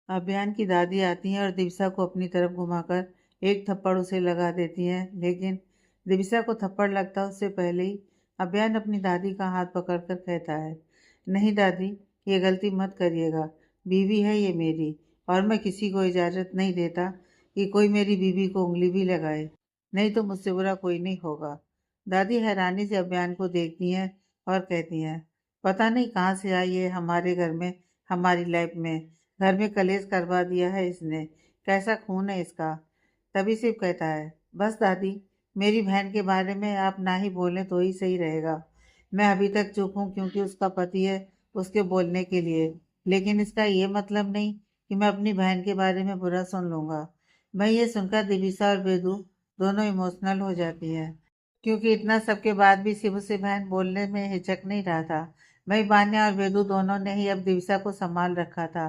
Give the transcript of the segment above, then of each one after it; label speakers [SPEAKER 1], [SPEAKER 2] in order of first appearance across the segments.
[SPEAKER 1] अभियान की दादी आती हैं और दिविसा को अपनी तरफ घुमाकर एक थप्पड़ उसे लगा देती हैं, लेकिन दिविसा को थप्पड़ लगता उससे पहले ही अभियान अपनी दादी का हाथ पकड़कर कहता है, नहीं दादी, ये गलती मत करिएगा। बीवी है ये मेरी, और मैं किसी को इजाज़त नहीं देता कि कोई मेरी बीवी को उंगली भी लगाए। नहीं तो मुझसे बुरा कोई नहीं होगा। दादी हैरानी से अभियान को देखती हैं और कहती हैं, पता नहीं कहाँ से आई है हमारे घर में, हमारी लाइफ में। घर में कलेश करवा दिया है इसने। कैसा खून है इसका। तभी सिर्फ कहता है, बस दादी, मेरी बहन के बारे में आप ना ही बोलें तो ही सही रहेगा। मैं अभी तक चुप हूँ क्योंकि उसका पति है उसके बोलने के लिए, लेकिन इसका ये मतलब नहीं कि मैं अपनी बहन के बारे में बुरा सुन लूँगा। मैं ये सुनकर दिविसा और बेदू दोनों इमोशनल हो जाती हैं, क्योंकि इतना सबके बाद भी शिव से बहन बोलने में हिचक नहीं रहा था। वही बान्या और वेदू दोनों ने ही अब दिविसा को संभाल रखा था।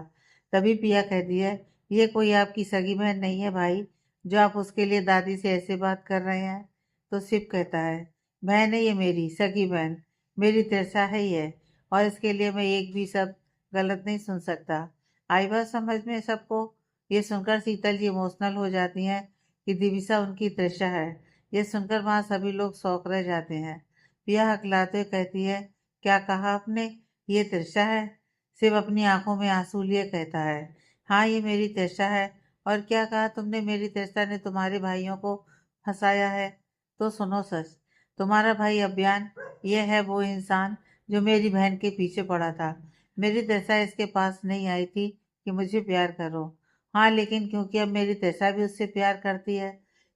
[SPEAKER 1] तभी पिया कहती है, ये कोई आपकी सगी बहन नहीं है भाई, जो आप उसके लिए दादी से ऐसे बात कर रहे हैं। तो शिव कहता है, बहन है ये मेरी सगी बहन, मेरी तिरसा है ये, और इसके लिए मैं एक भी शब्द गलत नहीं सुन सकता। आई बात समझ में सबको। ये सुनकर शीतल जी इमोशनल हो जाती हैं कि दिविसा उनकी तिरसा है। ये सुनकर वहाँ सभी लोग शौक रह जाते हैं। पिया हकलाते हुए कहती है, क्या कहा आपने, ये तिरसा है? शिव अपनी आंखों में आंसू लिए कहता है, हाँ ये मेरी तिरसा है। और क्या कहा तुमने, मेरी तिरसा ने तुम्हारे भाइयों को फंसाया है? तो सुनो सच, तुम्हारा भाई अभियान ये है वो इंसान जो मेरी बहन के पीछे पड़ा था। मेरी तिरसा इसके पास नहीं आई थी कि मुझे प्यार करो। हाँ लेकिन क्योंकि अब मेरी तिरसा भी उससे प्यार करती है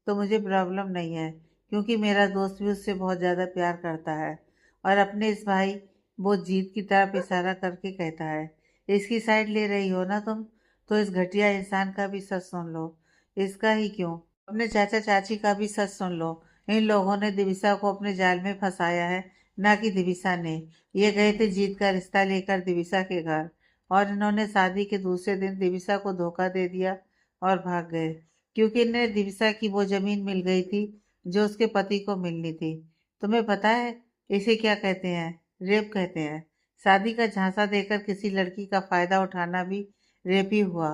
[SPEAKER 1] तो मुझे प्रॉब्लम नहीं है, क्योंकि मेरा दोस्त भी उससे बहुत ज़्यादा प्यार करता है। और अपने इस भाई वो जीत की तरफ इशारा करके कहता है, इसकी साइड ले रही हो ना तुम, तो इस घटिया इंसान का भी सच सुन लो। इसका ही क्यों, अपने चाचा चाची का भी सच सुन लो। इन लोगों ने दिविसा को अपने जाल में फंसाया है, ना कि दिविसा ने। ये गए थे जीत का रिश्ता लेकर दिविसा के घर, और इन्होंने शादी के दूसरे दिन दिविसा को धोखा दे दिया और भाग गए, क्योंकि इन्हें दिविसा की वो जमीन मिल गई थी जो उसके पति को मिलनी थी। तुम्हें पता है इसे क्या कहते हैं? रेप कहते हैं। शादी का झांसा देकर किसी लड़की का फायदा उठाना भी रेप ही हुआ।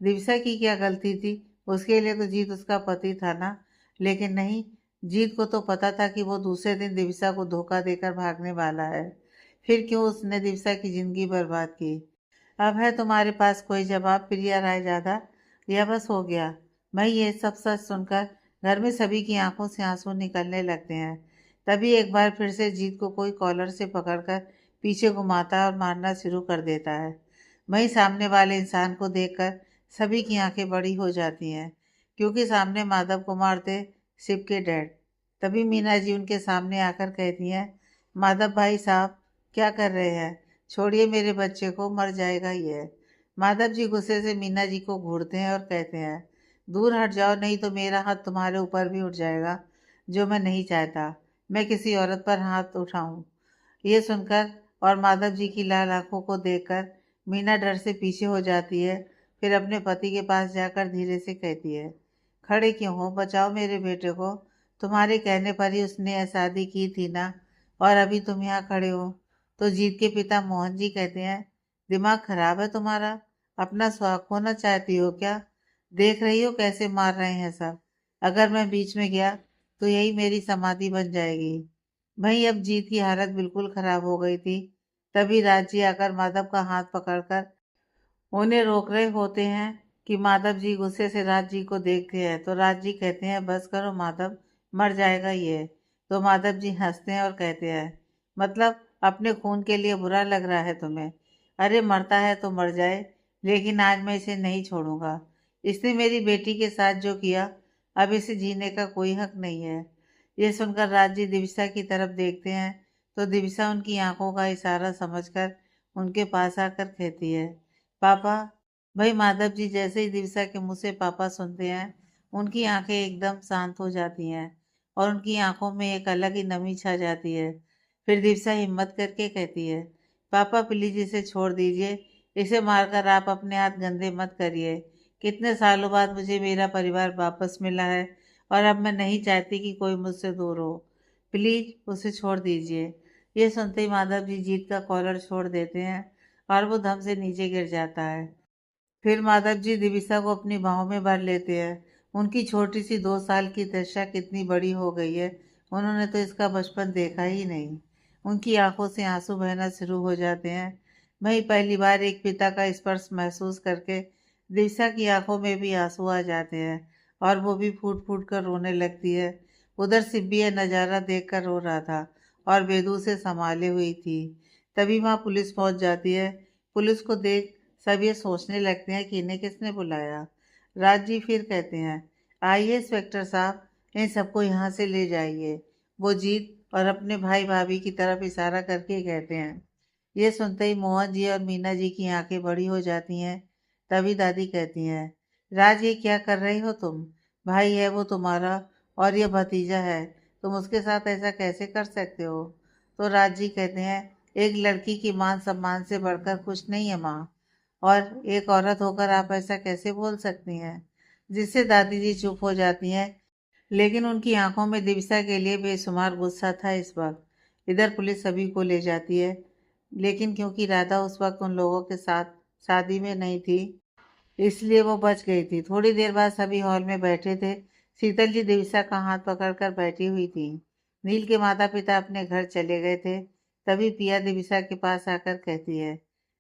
[SPEAKER 1] दिविसा की क्या गलती थी? उसके लिए तो जीत उसका पति था ना। लेकिन नहीं, जीत को तो पता था कि वो दूसरे दिन दिविसा को धोखा देकर भागने वाला है। फिर क्यों उसने दिविसा की जिंदगी बर्बाद की? अब है तुम्हारे पास कोई जवाब प्रिया रायजादा, या बस हो गया? भाई ये सब सच सुनकर घर में सभी की आंखों से आंसू निकलने लगते हैं। तभी एक बार फिर से जीत को कोई कॉलर से पकड़कर पीछे घुमाता और मारना शुरू कर देता है। वहीं सामने वाले इंसान को देखकर सभी की आंखें बड़ी हो जाती हैं, क्योंकि सामने माधव कुमार थे, शिव के डैड। तभी मीना जी उनके सामने आकर कहती हैं, माधव भाई साहब, क्या कर रहे हैं? छोड़िए मेरे बच्चे को, मर जाएगा ये। माधव जी गुस्से से मीना जी को घूरते हैं और कहते हैं, दूर हट जाओ, नहीं तो मेरा हाथ तुम्हारे ऊपर भी उठ जाएगा, जो मैं नहीं चाहता मैं किसी औरत पर हाथ उठाऊं। ये सुनकर और माधव जी की लाल आंखों को देखकर मीना डर से पीछे हो जाती है। फिर अपने पति के पास जाकर धीरे से कहती है, खड़े क्यों हो, बचाओ मेरे बेटे को। तुम्हारे कहने पर ही उसने शादी की थी ना, और अभी तुम यहाँ खड़े हो। तो जीत के पिता मोहन जी कहते हैं, दिमाग खराब है तुम्हारा? अपना सुहाग खोना चाहती हो क्या? देख रही हो कैसे मार रहे हैं सब। अगर मैं बीच में गया तो यही मेरी समाधि बन जाएगी। वहीं अब जीत की हालत बिल्कुल खराब हो गई थी। तभी राजी आकर माधव का हाथ पकड़कर उन्हें रोक रहे होते हैं कि माधव जी गुस्से से राज जी को देखते हैं। तो राज जी कहते हैं, बस करो माधव, मर जाएगा ये। तो माधव जी हंसते हैं और कहते हैं, मतलब अपने खून के लिए बुरा लग रहा है तुम्हें? अरे मरता है तो मर जाए, लेकिन आज मैं इसे नहीं छोड़ूंगा। इसने मेरी बेटी के साथ जो किया, अब इसे जीने का कोई हक नहीं है। ये सुनकर राज जी दिविसा की तरफ देखते हैं, तो दिविसा उनकी आंखों का इशारा समझकर उनके पास आकर कहती है, पापा। भाई माधव जी जैसे ही दिविसा के मुंह से पापा सुनते हैं, उनकी आंखें एकदम शांत हो जाती हैं और उनकी आंखों में एक अलग ही नमी छा जाती है। फिर दिविसा हिम्मत करके कहती है, पापा प्लीज इसे छोड़ दीजिए, इसे मारकर आप अपने हाथ गंदे मत करिए। कितने सालों बाद मुझे मेरा परिवार वापस मिला है, और अब मैं नहीं चाहती कि कोई मुझसे दूर हो। प्लीज उसे छोड़ दीजिए। ये सुनते ही माधव जी जीत का कॉलर छोड़ देते हैं और वो धम से नीचे गिर जाता है। फिर माधव जी दिविसा को अपनी बाहों में भर लेते हैं। उनकी छोटी सी 2 साल की तृषा कितनी बड़ी हो गई है, उन्होंने तो इसका बचपन देखा ही नहीं। उनकी आंखों से आंसू बहना शुरू हो जाते हैं। वही पहली बार एक पिता का स्पर्श महसूस करके दिविसा की आंखों में भी आंसू आ जाते हैं और वो भी फूट फूट कर रोने लगती है। उधर सिब्बी यह नज़ारा देख कर रो रहा था और बेदू से संभाले हुई थी। तभी वहाँ पुलिस पहुंच जाती है। पुलिस को देख सब ये सोचने लगते हैं कि इन्हें किसने बुलाया। राज जी फिर कहते हैं, आइए इंस्पेक्टर साहब, इन सबको यहाँ से ले जाइए। वो जीत और अपने भाई भाभी की तरफ इशारा करके कहते हैं। ये सुनते ही मोहन जी और मीना जी की आंखें बड़ी हो जाती हैं। तभी दादी कहती हैं, राज ये क्या कर रही हो तुम? भाई है वो तुम्हारा और ये भतीजा है, तुम उसके साथ ऐसा कैसे कर सकते हो? तो राज जी कहते हैं, एक लड़की की मान सम्मान से बढ़कर कुछ नहीं है माँ, और एक औरत होकर आप ऐसा कैसे बोल सकती हैं? जिससे दादी जी चुप हो जाती हैं, लेकिन उनकी आंखों में दिविसा के लिए बेशुमार गुस्सा था इस वक्त। इधर पुलिस सभी को ले जाती है, लेकिन क्योंकि राधा उस वक्त उन लोगों के साथ शादी में नहीं थी, इसलिए वो बच गई थी। थोड़ी देर बाद सभी हॉल में बैठे थे। शीतल जी दिविसा का हाथ पकड़कर बैठी हुई थी। नील के माता पिता अपने घर चले गए थे। तभी पिया दिविसा के पास आकर कहती है,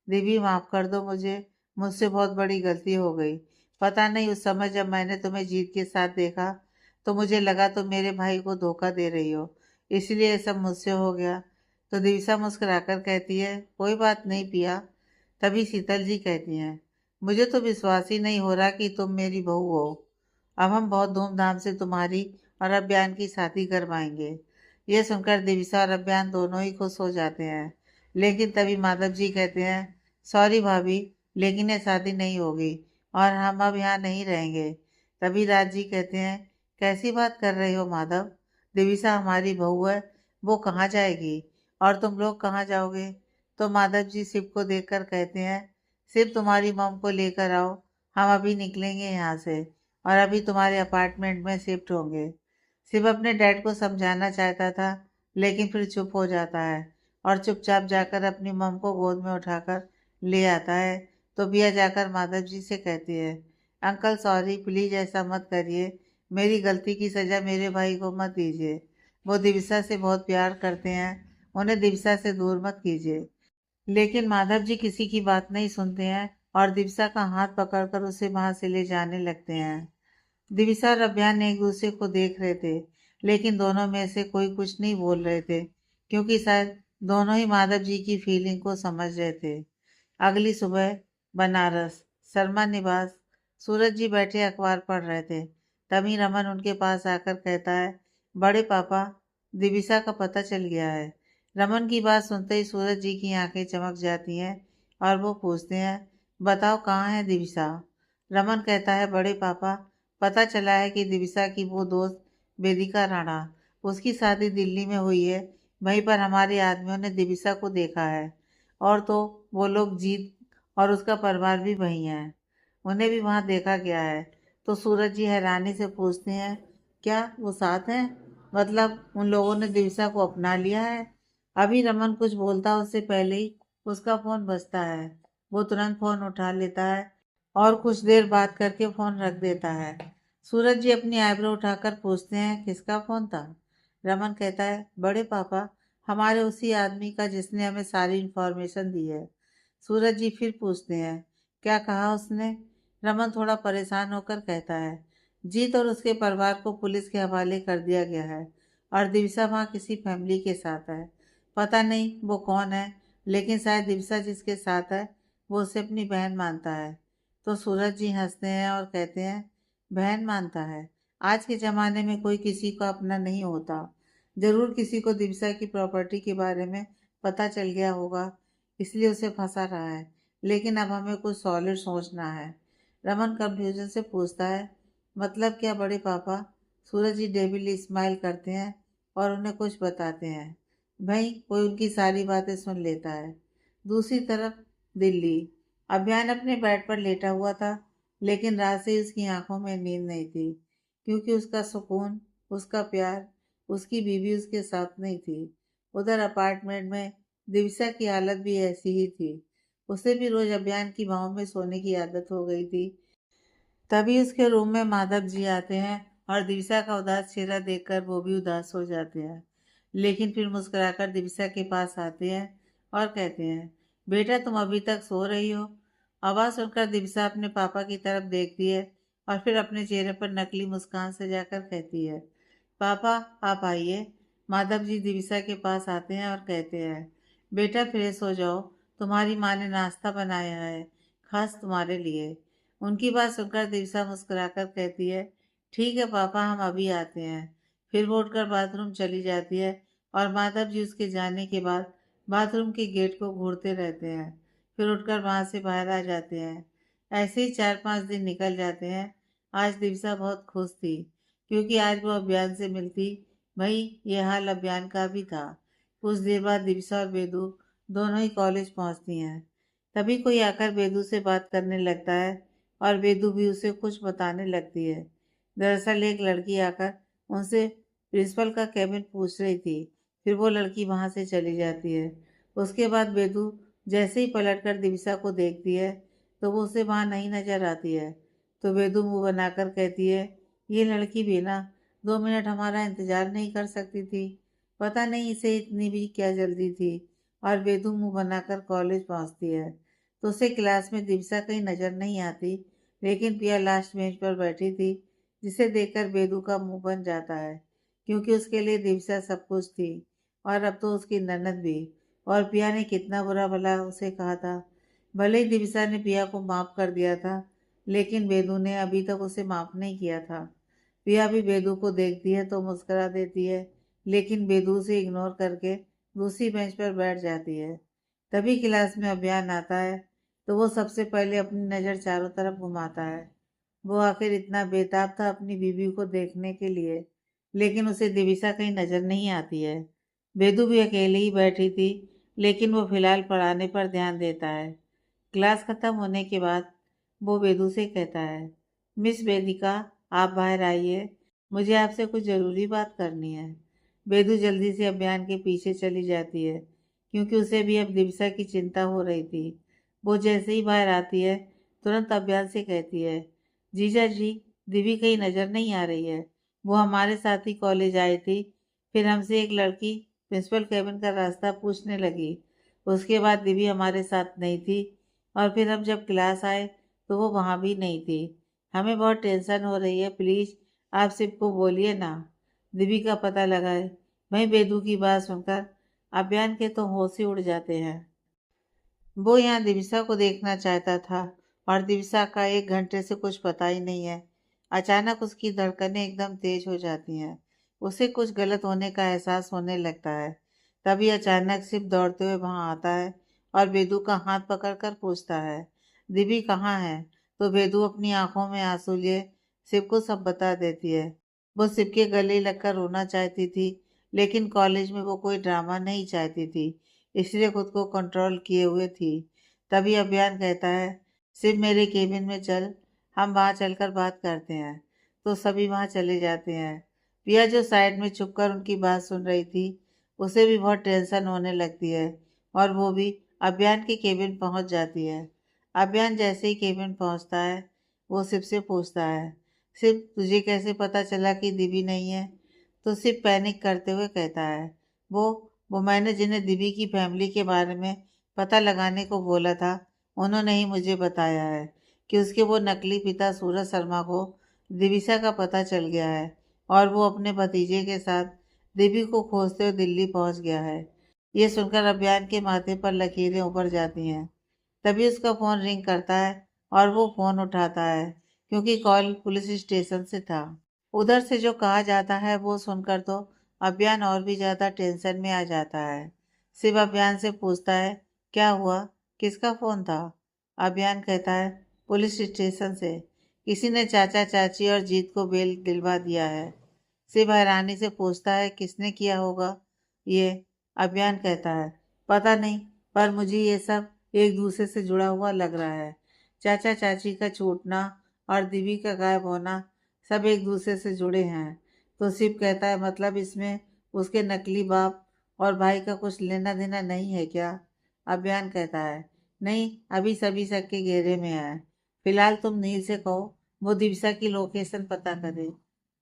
[SPEAKER 1] दीदी माफ कर दो मुझे, मुझसे बहुत बड़ी गलती हो गई। पता नहीं उस समय जब मैंने तुम्हें जीत के साथ देखा तो मुझे लगा तुम मेरे भाई को धोखा दे रही हो, इसलिए ये सब मुझसे हो गया। तो दिविसा मुस्कुराकर कहती है, कोई बात नहीं पिया। तभी शीतल जी कहती हैं, मुझे तो विश्वास ही नहीं हो रहा कि तुम मेरी बहू हो। अब हम बहुत धूमधाम से तुम्हारी और अभियान की शादी करवाएंगे। ये सुनकर दिविसा और अभियान दोनों ही खुश हो जाते हैं। लेकिन तभी माधव जी कहते हैं, सॉरी भाभी, लेकिन ये शादी नहीं होगी और हम अब यहाँ नहीं रहेंगे। तभी राज जी कहते हैं, कैसी बात कर रहे हो माधव? दिविसा हमारी बहू है, वो कहाँ जाएगी और तुम लोग कहाँ जाओगे? तो माधव जी शिव को देखकर कहते हैं, सिर्फ तुम्हारी मॉम को लेकर आओ, हम अभी निकलेंगे यहाँ से और अभी तुम्हारे अपार्टमेंट में शिफ्ट होंगे। शिव अपने डैड को समझाना चाहता था, लेकिन फिर चुप हो जाता है और चुपचाप जाकर अपनी मॉम को गोद में उठाकर ले आता है। तो बिया जाकर माधव जी से कहती है, अंकल सॉरी, प्लीज ऐसा मत करिए, मेरी गलती की सज़ा मेरे भाई को मत दीजिए। वो दिविसा से बहुत प्यार करते हैं, उन्हें दिविसा से दूर मत कीजिए। लेकिन माधव जी किसी की बात नहीं सुनते हैं और दिविसा का हाथ पकड़कर उसे वहां से ले जाने लगते हैं। दिविसा और अभियान एक दूसरे को देख रहे थे, लेकिन दोनों में से कोई कुछ नहीं बोल रहे थे, क्योंकि शायद दोनों ही माधव जी की फीलिंग को समझ रहे थे। अगली सुबह बनारस, शर्मा निवास। सूरज जी बैठे अखबार पढ़ रहे थे। तभी रमन उनके पास आकर कहता है, बड़े पापा, दिविसा का पता चल गया है। रमन की बात सुनते ही सूरज जी की आंखें चमक जाती हैं और वो पूछते हैं, बताओ कहाँ है दिविसा? रमन कहता है, बड़े पापा, पता चला है कि दिविसा की वो दोस्त वेदिका राणा, उसकी शादी दिल्ली में हुई है। वहीं पर हमारे आदमियों ने दिविसा को देखा है, और तो वो लोग जीत और उसका परिवार भी वहीं है, उन्हें भी वहां देखा गया है। तो सूरज जी हैरानी से पूछते हैं, क्या वो साथ हैं? मतलब उन लोगों ने दिविसा को अपना लिया है? अभी रमन कुछ बोलता उससे पहले ही उसका फोन बजता है। वो तुरंत फोन उठा लेता है और कुछ देर बात करके फोन रख देता है। सूरज जी अपनी आईब्रो उठाकर पूछते हैं, किसका फोन था? रमन कहता है, बड़े पापा, हमारे उसी आदमी का जिसने हमें सारी इन्फॉर्मेशन दी है। सूरज जी फिर पूछते हैं, क्या कहा उसने? रमन थोड़ा परेशान होकर कहता है, जीत और उसके परिवार को पुलिस के हवाले कर दिया गया है और दिविसा वहाँ किसी फैमिली के साथ है। पता नहीं वो कौन है, लेकिन शायद दिविसा जिसके साथ है वो उसे अपनी बहन मानता है। तो सूरज जी हंसते हैं और कहते हैं, बहन मानता है? आज के ज़माने में कोई किसी को अपना नहीं होता। ज़रूर किसी को दिविसा की प्रॉपर्टी के बारे में पता चल गया होगा, इसलिए उसे फंसा रहा है। लेकिन अब हमें कुछ सॉलिड सोचना है। रमन कंफ्यूजन से पूछता है, मतलब क्या बड़े पापा? सूरज जी डेविल स्माइल करते हैं और उन्हें कुछ बताते हैं। भाई कोई उनकी सारी बातें सुन लेता है। दूसरी तरफ दिल्ली। अभियान अपने बेड पर लेटा हुआ था, लेकिन रात से उसकी आंखों में नींद नहीं थी, क्योंकि उसका सुकून, उसका प्यार, उसकी बीवी उसके साथ नहीं थी। उधर अपार्टमेंट में दिविसा की हालत भी ऐसी ही थी। उसे भी रोज अभियान की बाहों में सोने की आदत हो गई थी। तभी उसके रूम में माधव जी आते हैं और दिविसा का उदास चेहरा देखकर वो भी उदास हो जाते हैं। लेकिन फिर मुस्कुराकर दिविसा के पास आते हैं और कहते हैं, बेटा तुम अभी तक सो रही हो। आवाज़ सुनकर दिविसा अपने पापा की तरफ देखती है और फिर अपने चेहरे पर नकली मुस्कान सजाकर कहती है, पापा आप आइए। माधव जी दिविसा के पास आते हैं और कहते हैं, बेटा फ्रेश हो जाओ, तुम्हारी माँ ने नाश्ता बनाया है, खास तुम्हारे लिए। उनकी बात सुनकर दिविसा मुस्कुराकर कहती है, ठीक है पापा हम अभी आते हैं। फिर वो उठकर बाथरूम चली जाती है और माधव जी उसके जाने के बाद बाथरूम के गेट को घूरते रहते हैं। फिर उठकर वहां से बाहर आ जाते हैं। ऐसे ही 4-5 दिन निकल जाते हैं। आज दिविसा बहुत खुश थी क्योंकि आज वो अभियान से मिलती। वही ये हाल अभियान का भी था। कुछ देर बाद दिविसा और बेदू दोनों ही कॉलेज पहुंचती हैं। तभी कोई आकर बेदू से बात करने लगता है और बेदू भी उसे कुछ बताने लगती है। दरअसल एक लड़की आकर उनसे प्रिंसिपल का केबिन पूछ रही थी। फिर वो लड़की वहां से चली जाती है। उसके बाद बेदू जैसे ही पलटकर दिविसा को देखती है तो वो उसे वहां नहीं नजर आती है। तो बेदू मुंह बनाकर कहती है, ये लड़की भी ना 2 मिनट हमारा इंतजार नहीं कर सकती थी। पता नहीं इसे इतनी भी क्या जल्दी थी। और बेदू मुंह बनाकर कॉलेज पहुंचती है तो उसे क्लास में दिविसा कहीं नजर नहीं आती। लेकिन पिया लास्ट बेंच पर बैठी थी, जिसे देखकर बेदू का मुंह बन जाता है क्योंकि उसके लिए दिविसा सब कुछ थी और अब तो उसकी ननद भी। और पिया ने कितना बुरा भला उसे कहा था। भले ही दिविसा ने पिया को माफ कर दिया था, लेकिन बेदू ने अभी तक उसे माफ नहीं किया था। पिया भी बेदू को देखती है तो मुस्कुरा देती है, लेकिन बेदू उसे इग्नोर करके दूसरी बेंच पर बैठ जाती है। तभी क्लास में अभियान आता है तो वो सबसे पहले अपनी नज़र चारों तरफ घुमाता है। वो आखिर इतना बेताब था अपनी बीवी को देखने के लिए, लेकिन उसे दिविसा कहीं नजर नहीं आती है। बेदू भी अकेली ही बैठी थी, लेकिन वो फिलहाल पढ़ाने पर ध्यान देता है। क्लास खत्म होने के बाद वो बेदू से कहता है, मिस वेदिका आप बाहर आइए, मुझे आपसे कुछ ज़रूरी बात करनी है। बेदू जल्दी से अभियान के पीछे चली जाती है क्योंकि उसे भी अब दिविसा की चिंता हो रही थी। वो जैसे ही बाहर आती है तुरंत अभियान से कहती है, जीजा जी दिवी कहीं नज़र नहीं आ रही है। वो हमारे साथ ही कॉलेज आई थी। फिर हमसे एक लड़की प्रिंसिपल केबिन का रास्ता पूछने लगी। उसके बाद दिवी हमारे साथ नहीं थी और फिर हम जब क्लास आए तो वो वहाँ भी नहीं थी। हमें बहुत टेंशन हो रही है, प्लीज़ आप सबको बोलिए ना, दिवी का पता लगाए। वहीं बेदू की बात सुनकर अभियान के तो होश ही उड़ जाते हैं। वो यहाँ दिविसा को देखना चाहता था और दिविसा का 1 घंटे से कुछ पता ही नहीं है। अचानक उसकी धड़कनें एकदम तेज हो जाती हैं। उसे कुछ गलत होने का एहसास होने लगता है। तभी अचानक सिप दौड़ते हुए वहां आता है और बेदू का हाथ पकड़कर पूछता है, दिवी कहाँ है? तो बेदू अपनी आंखों में आंसू लिए सिप को सब बता देती है। वो सिप के गले लगकर रोना चाहती थी, लेकिन कॉलेज में वो कोई ड्रामा नहीं चाहती थी, इसलिए खुद को कंट्रोल किए हुए थी। तभी अभियान कहता है, सिर्फ मेरे केबिन में चल, हम वहाँ चलकर बात करते हैं। तो सभी वहाँ चले जाते हैं। पिया जो साइड में छुपकर उनकी बात सुन रही थी, उसे भी बहुत टेंशन होने लगती है और वो भी अभियान के केबिन पहुँच जाती है। अभियान जैसे ही केबिन पहुँचता है वो शिव से पूछता है, शिव तुझे कैसे पता चला कि दिवी नहीं है? तो शिव पैनिक करते हुए कहता है, वो मैंने जिन्हें दिवी की फैमिली के बारे में पता लगाने को बोला था, उन्होंने ही मुझे बताया है कि उसके वो नकली पिता सूरज शर्मा को दिविसा का पता चल गया है और वो अपने भतीजे के साथ दिवी को खोजते हुए दिल्ली पहुंच गया है। ये सुनकर अभियान के माथे पर लकीरें ऊपर जाती हैं। तभी उसका फ़ोन रिंग करता है और वो फ़ोन उठाता है क्योंकि कॉल पुलिस स्टेशन से था। उधर से जो कहा जाता है वो सुनकर तो अभियान और भी ज़्यादा टेंशन में आ जाता है। शिव अभियान से पूछता है, क्या हुआ, किसका फ़ोन था? अभियान कहता है, पुलिस स्टेशन से, किसी ने चाचा चाची और जीत को बेल दिलवा दिया है। शिव हैरानी से पूछता है, किसने किया होगा ये? अभियान कहता है, पता नहीं, पर मुझे ये सब एक दूसरे से जुड़ा हुआ लग रहा है। चाचा चाची का छूटना और दिवी का गायब होना सब एक दूसरे से जुड़े हैं। तो शिव कहता है, मतलब इसमें उसके नकली बाप और भाई का कुछ लेना देना नहीं है क्या? अभियान कहता है, नहीं, अभी सभी शक के घेरे में है। फिलहाल तुम नील से कहो वो दिवसा की लोकेशन पता करे।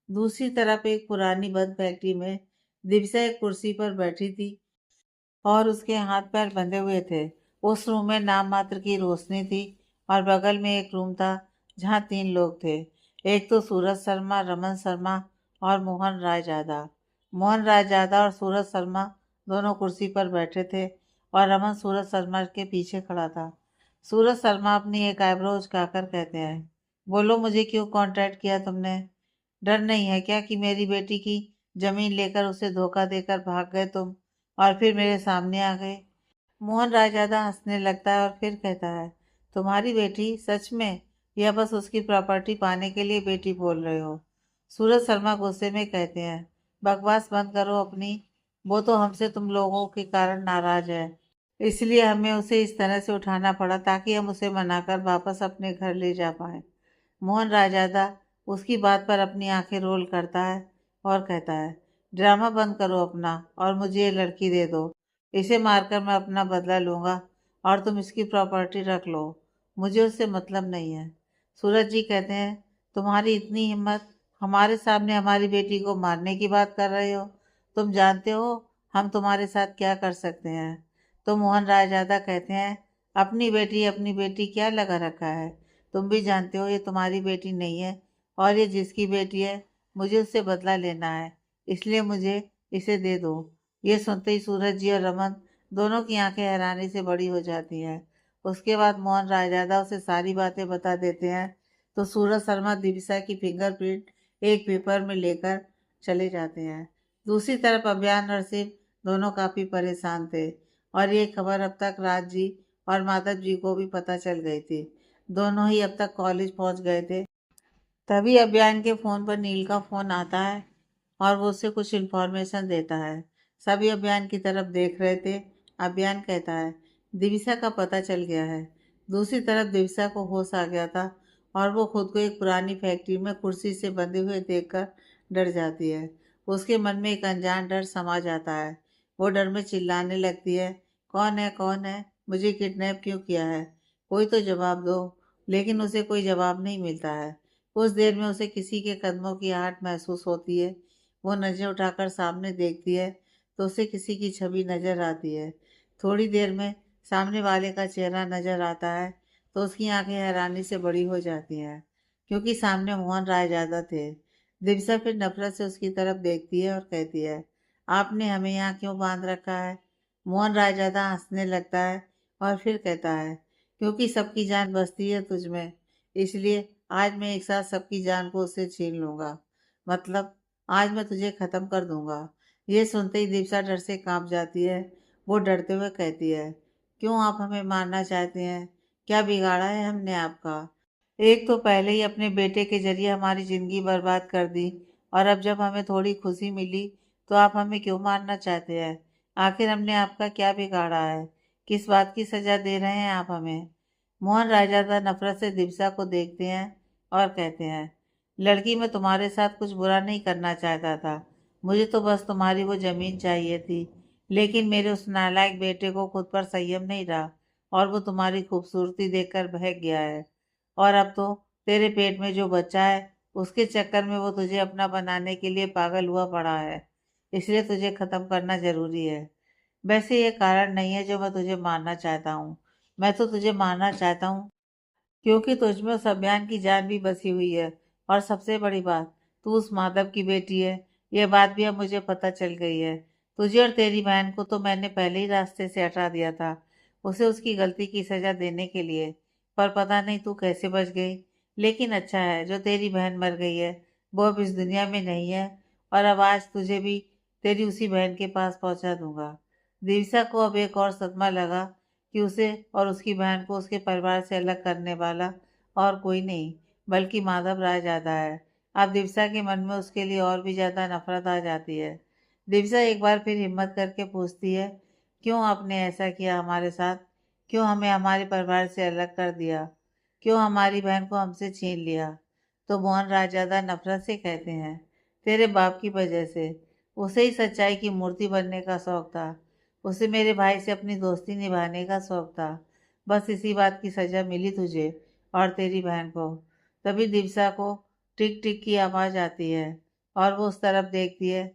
[SPEAKER 1] दूसरी तरफ एक पुरानी बंद फैक्ट्री में दिवसा एक कुर्सी पर बैठी थी और उसके हाथ पैर बंधे हुए थे। उस रूम में नाम मात्र की रोशनी थी और बगल में एक रूम था जहाँ 3 लोग थे। एक तो सूरज शर्मा, रमन शर्मा और मोहन रायजादा। मोहन रायजादा और सूरज शर्मा दोनों कुर्सी पर बैठे थे और रमन सूरज शर्मा के पीछे खड़ा था। सूरज शर्मा अपनी एक आईब्रो उचकाकर कहते हैं, बोलो मुझे क्यों कांटेक्ट किया तुमने? डर नहीं है क्या कि मेरी बेटी की जमीन लेकर उसे धोखा देकर भाग गए तुम और फिर मेरे सामने आ गए? मोहन रायजादा हंसने लगता है और फिर कहता है, तुम्हारी बेटी? सच में? या बस उसकी प्रॉपर्टी पाने के लिए बेटी बोल रहे हो? सूरज शर्मा गुस्से में कहते हैं, बकवास बंद करो अपनी। वो तो हमसे तुम लोगों के कारण नाराज है, इसलिए हमें उसे इस तरह से उठाना पड़ा ताकि हम उसे मनाकर वापस अपने घर ले जा पाए। मोहन रायजादा उसकी बात पर अपनी आंखें रोल करता है और कहता है, ड्रामा बंद करो अपना और मुझे ये लड़की दे दो। इसे मारकर मैं अपना बदला लूंगा और तुम इसकी प्रॉपर्टी रख लो। मुझे उससे मतलब नहीं है। सूरज जी कहते हैं, तुम्हारी इतनी हिम्मत, हमारे सामने हमारी बेटी को मारने की बात कर रहे हो? तुम जानते हो हम तुम्हारे साथ क्या कर सकते हैं? तो मोहन रायजादा कहते हैं, अपनी बेटी क्या लगा रखा है? तुम भी जानते हो ये तुम्हारी बेटी नहीं है और ये जिसकी बेटी है मुझे उससे बदला लेना है, इसलिए मुझे इसे दे दो। ये सुनते ही सूरज जी और रमन दोनों की आंखें हैरानी से बड़ी हो जाती हैं। उसके बाद मोहन रायजादा उसे सारी बातें बता देते हैं। तो सूरज शर्मा दिविसा की फिंगरप्रिंट एक पेपर में लेकर चले जाते हैं। दूसरी तरफ अभियान और शिव दोनों काफी परेशान थे और ये खबर अब तक राज जी और माधव जी को भी पता चल गई थी। दोनों ही अब तक कॉलेज पहुंच गए थे। तभी अभियान के फ़ोन पर नील का फ़ोन आता है और वो उससे कुछ इन्फॉर्मेशन देता है। सभी अभियान की तरफ देख रहे थे। अभियान कहता है, दिविसा का पता चल गया है। दूसरी तरफ दिविसा को होश आ गया था और वो खुद को एक पुरानी फैक्ट्री में कुर्सी से बंधे हुए देखकर डर जाती है। उसके मन में एक अनजान डर समा जाता है। वो डर में चिल्लाने लगती है, कौन है, कौन है? मुझे किडनैप क्यों किया है? कोई तो जवाब दो। लेकिन उसे कोई जवाब नहीं मिलता है। कुछ देर में उसे किसी के कदमों की आहट महसूस होती है। वो नजर उठाकर सामने देखती है तो उसे किसी की छवि नजर आती है। थोड़ी देर में सामने वाले का चेहरा नजर आता है तो उसकी आंखें हैरानी से बड़ी हो जाती हैं, क्योंकि सामने मोहन रायजादा थे। दिवसा फिर नफरत से उसकी तरफ देखती है और कहती है, आपने हमें यहाँ क्यों बांध रखा है? मोहन रायजादा हंसने लगता है और फिर कहता है, क्योंकि सबकी जान बसती है तुझ में, इसलिए आज मैं एक साथ सबकी जान को उससे छीन लूंगा। मतलब आज मैं तुझे खत्म कर दूंगा। ये सुनते ही दीपसा डर से कांप जाती है। वो डरते हुए कहती है, क्यों आप हमें मारना चाहते हैं? क्या बिगाड़ा है हमने आपका? एक तो पहले ही अपने बेटे के जरिए हमारी जिंदगी बर्बाद कर दी और अब जब हमें थोड़ी खुशी मिली तो आप हमें क्यों मारना चाहते हैं? आखिर हमने आपका क्या बिगाड़ा है? किस बात की सजा दे रहे हैं आप हमें? मोहन रायजादा नफरत से दिवसा को देखते हैं और कहते हैं, लड़की मैं तुम्हारे साथ कुछ बुरा नहीं करना चाहता था। मुझे तो बस तुम्हारी वो जमीन चाहिए थी। लेकिन मेरे उस नालायक बेटे को खुद पर संयम नहीं रहा और वो तुम्हारी खूबसूरती देखकर बहक गया है। और अब तो तेरे पेट में जो बच्चा है उसके चक्कर में वो तुझे अपना बनाने के लिए पागल हुआ पड़ा है। इसलिए तुझे खत्म करना जरूरी है। वैसे ये कारण नहीं है जो मैं तुझे मारना चाहता हूँ। मैं तो तुझे मारना चाहता हूँ क्योंकि तुझमें उस अभियान की जान भी बसी हुई है। और सबसे बड़ी बात, तू उस माधव की बेटी है। यह बात भी अब मुझे पता चल गई है। तुझे और तेरी बहन को तो मैंने पहले ही रास्ते से हटा दिया था, उसे उसकी गलती की सजा देने के लिए। पर पता नहीं तू कैसे बच गई। लेकिन अच्छा है जो तेरी बहन मर गई है, वो अब इस दुनिया में नहीं है। और अब आज तुझे भी तेरी उसी बहन के पास पहुंचा दूंगा। दिविसा को अब एक और सदमा लगा कि उसे और उसकी बहन को उसके परिवार से अलग करने वाला और कोई नहीं बल्कि माधव रायजादा है। अब दिवसा के मन में उसके लिए और भी ज्यादा नफरत आ जाती है। दिवसा एक बार फिर हिम्मत करके पूछती है, क्यों आपने ऐसा किया हमारे साथ? क्यों हमें हमारे परिवार से अलग कर दिया? क्यों हमारी बहन को हमसे छीन लिया? तो मोहन रायजादा नफरत से कहते हैं, तेरे बाप की वजह से। उसे ही सच्चाई की मूर्ति बनने का शौक था। उसे मेरे भाई से अपनी दोस्ती निभाने का शौक था। बस इसी बात की सजा मिली तुझे और तेरी बहन को। तभी दिवसा को टिक टिक की आवाज़ आती है और वो उस तरफ देखती है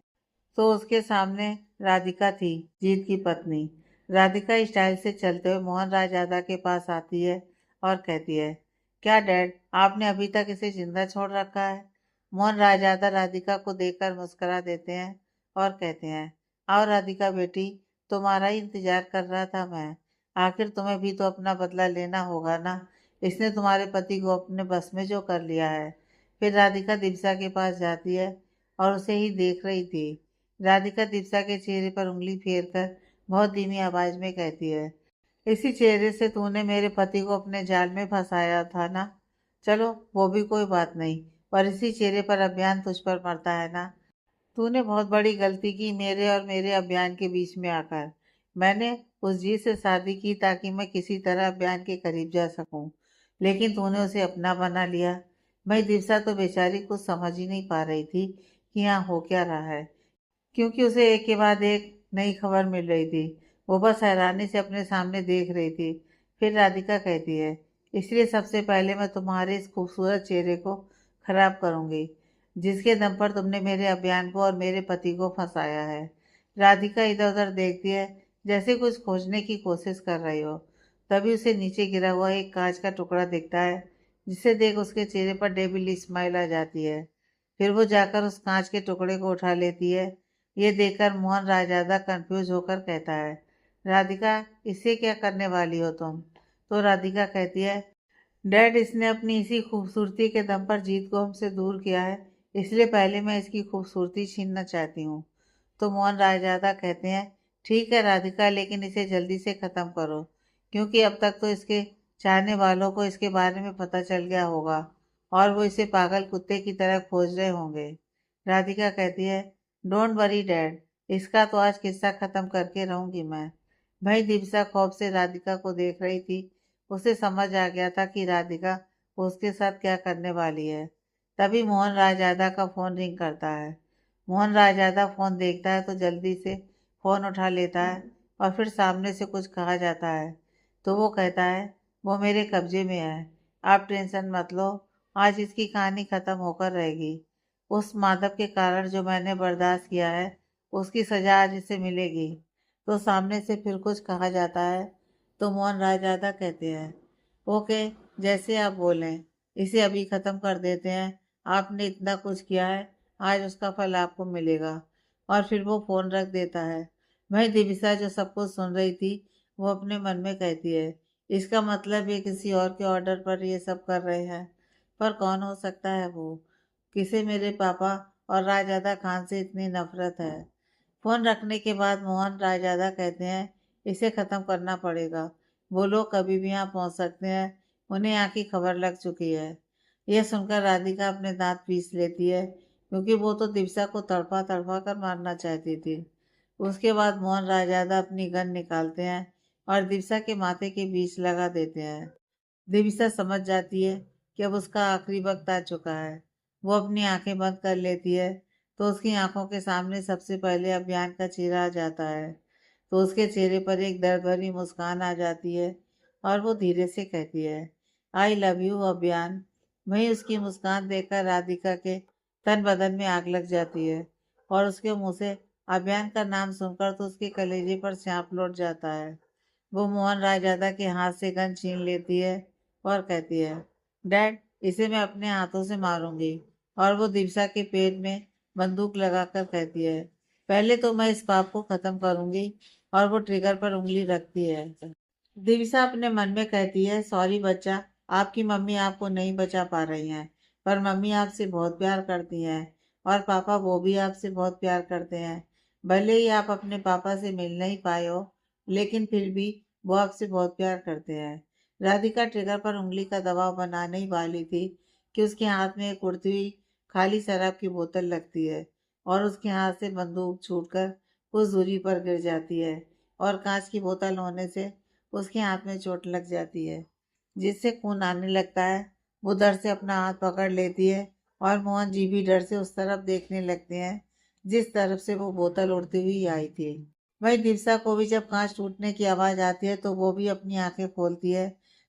[SPEAKER 1] तो उसके सामने राधिका थी, जीत की पत्नी। राधिका स्टाइल से चलते हुए मोहन राजदादा के पास आती है और कहती है, क्या डैड, आपने अभी तक इसे जिंदा छोड़ रखा है? मोहन राजदादा राधिका को देखकर मुस्कुरा देते हैं और कहते हैं, आओ राधिका बेटी, तुम्हारा ही इंतजार कर रहा था मैं। आखिर तुम्हें भी तो अपना बदला लेना होगा ना। इसने तुम्हारे पति को अपने बस में जो कर लिया है। फिर राधिका दिवसा के पास जाती है और उसे ही देख रही थी। राधिका दीक्षा के चेहरे पर उंगली फेरकर बहुत धीमी आवाज में कहती है, इसी चेहरे से तूने मेरे पति को अपने जाल में फंसाया था ना। चलो वो भी कोई बात नहीं, पर इसी चेहरे पर अभियान तुझ पर मरता है ना। तूने बहुत बड़ी गलती की मेरे और मेरे अभियान के बीच में आकर। मैंने उस जी से शादी की ताकि मैं किसी तरह अभियान के करीब जा सकूं, लेकिन तूने उसे अपना बना लिया। मैं दिवसा तो बेचारी कुछ समझ ही नहीं पा रही थी कि यहाँ हो क्या रहा है, क्योंकि उसे एक के बाद एक नई खबर मिल रही थी। वो बस हैरानी से अपने सामने देख रही थी। फिर राधिका कहती है, इसलिए सबसे पहले मैं तुम्हारे इस खूबसूरत चेहरे को खराब करूंगी, जिसके दम पर तुमने मेरे अभियान को और मेरे पति को फंसाया है। राधिका इधर उधर देखती है, जैसे कुछ खोजने की कोशिश कर रही हो। तभी उसे नीचे गिरा हुआ एक कांच का टुकड़ा दिखता है, जिसे देख उसके चेहरे पर डेविल स्माइल आ जाती है। फिर वो जाकर उस कांच के टुकड़े को उठा लेती है। ये देखकर मोहन रायजादा कंफ्यूज होकर कहता है, राधिका, इससे क्या करने वाली हो तुम? तो राधिका कहती है, डैड, इसने अपनी इसी खूबसूरती के दम पर जीत को हमसे दूर किया है, इसलिए पहले मैं इसकी खूबसूरती छीनना चाहती हूँ। तो मोहन रायजादा कहते हैं, ठीक है राधिका, लेकिन इसे जल्दी से ख़त्म करो, क्योंकि अब तक तो इसके चाहने वालों को इसके बारे में पता चल गया होगा और वो इसे पागल कुत्ते की तरह खोज रहे होंगे। राधिका कहती है, डोंट वरी डैड, इसका तो आज किस्सा ख़त्म करके रहूंगी मैं। भाई दिवसा खौफ से राधिका को देख रही थी। उसे समझ आ गया था कि राधिका उसके साथ क्या करने वाली है। तभी मोहन रायजादा का फ़ोन रिंग करता है। मोहन रायजादा फ़ोन देखता है तो जल्दी से फ़ोन उठा लेता है और फिर सामने से कुछ कहा जाता है तो वो कहता है, वो मेरे कब्जे में है, आप टेंशन मत लो, आज इसकी कहानी ख़त्म होकर रहेगी। उस माधव के कारण जो मैंने बर्दाश्त किया है, उसकी सज़ा आज इसे मिलेगी। तो सामने से फिर कुछ कहा जाता है तो मोहन रायजादा कहते हैं, ओके, जैसे आप बोलें, इसे अभी ख़त्म कर देते हैं। आपने इतना कुछ किया है, आज उसका फल आपको मिलेगा। और फिर वो फ़ोन रख देता है। वहीं दिविसा जो सब कुछ सुन रही थी, वो अपने मन में कहती है, इसका मतलब ये किसी और के ऑर्डर पर ये सब कर रहे हैं। पर कौन हो सकता है वो? किसे मेरे पापा और रायजादा खान से इतनी नफरत है? फ़ोन रखने के बाद मोहन रायजादा कहते हैं, इसे ख़त्म करना पड़ेगा। वो लोग कभी भी यहाँ पहुँच सकते हैं, उन्हें यहाँ की खबर लग चुकी है। यह सुनकर राधिका अपने दांत पीस लेती है, क्योंकि वो तो दिवसा को तड़पा तड़पा कर मारना चाहती थी। उसके बाद मोहन रायजादा अपनी गन निकालते हैं और दिवसा के माथे के बीच लगा देते हैं। दिविसा समझ जाती है कि अब उसका आखिरी वक्त आ चुका है। वो अपनी आंखें बंद कर लेती है तो उसकी आंखों के सामने सबसे पहले अभियान का चेहरा आ जाता है। तो उसके चेहरे पर एक दर्द भरी मुस्कान आ जाती है और वो धीरे से कहती है, आई लव यू अभियान। वहीं उसकी मुस्कान देखकर राधिका के तन बदन में आग लग जाती है और उसके मुंह से अभियान का नाम सुनकर तो उसके कलेजे पर सांप लौट जाता है। वो मोहन रायजादा के हाथ से गन छीन लेती है और कहती है, डैड, इसे मैं अपने हाथों से मारूंगी। और वो दिवसा के पेट में बंदूक लगाकर कहती है, पहले तो मैं इस पाप को खत्म करूंगी। और वो ट्रिगर पर उंगली रखती है। दिविसा अपने मन में कहती है, सॉरी बच्चा, आपकी मम्मी आपको नहीं बचा पा रही हैं, पर मम्मी आपसे बहुत प्यार करती हैं और पापा वो भी आपसे बहुत प्यार करते हैं। भले ही आप अपने पापा से मिल नहीं पाए हो, लेकिन फिर भी वो आपसे बहुत प्यार करते हैं। राधिका ट्रिगर पर उंगली का दबाव बनाने ही वाली थी कि उसके हाथ में एक उड़ती हुई खाली शराब की बोतल लगती है और उसके हाथ से बंदूक छूटकर कुछ दूरी पर गिर जाती है और कांच की बोतल होने से उसके हाथ में चोट लग जाती है, जिससे खून आने लगता है। वो डर से अपना हाथ पकड़ लेती है और मोहन जी भी डर से उस तरफ देखने लगते हैं जिस तरफ से वो बोतल उड़ती हुई आई थी। वही दिवसा को भी जब कांच टूटने की आवाज आती है तो वो भी अपनी आंखें खोलती है,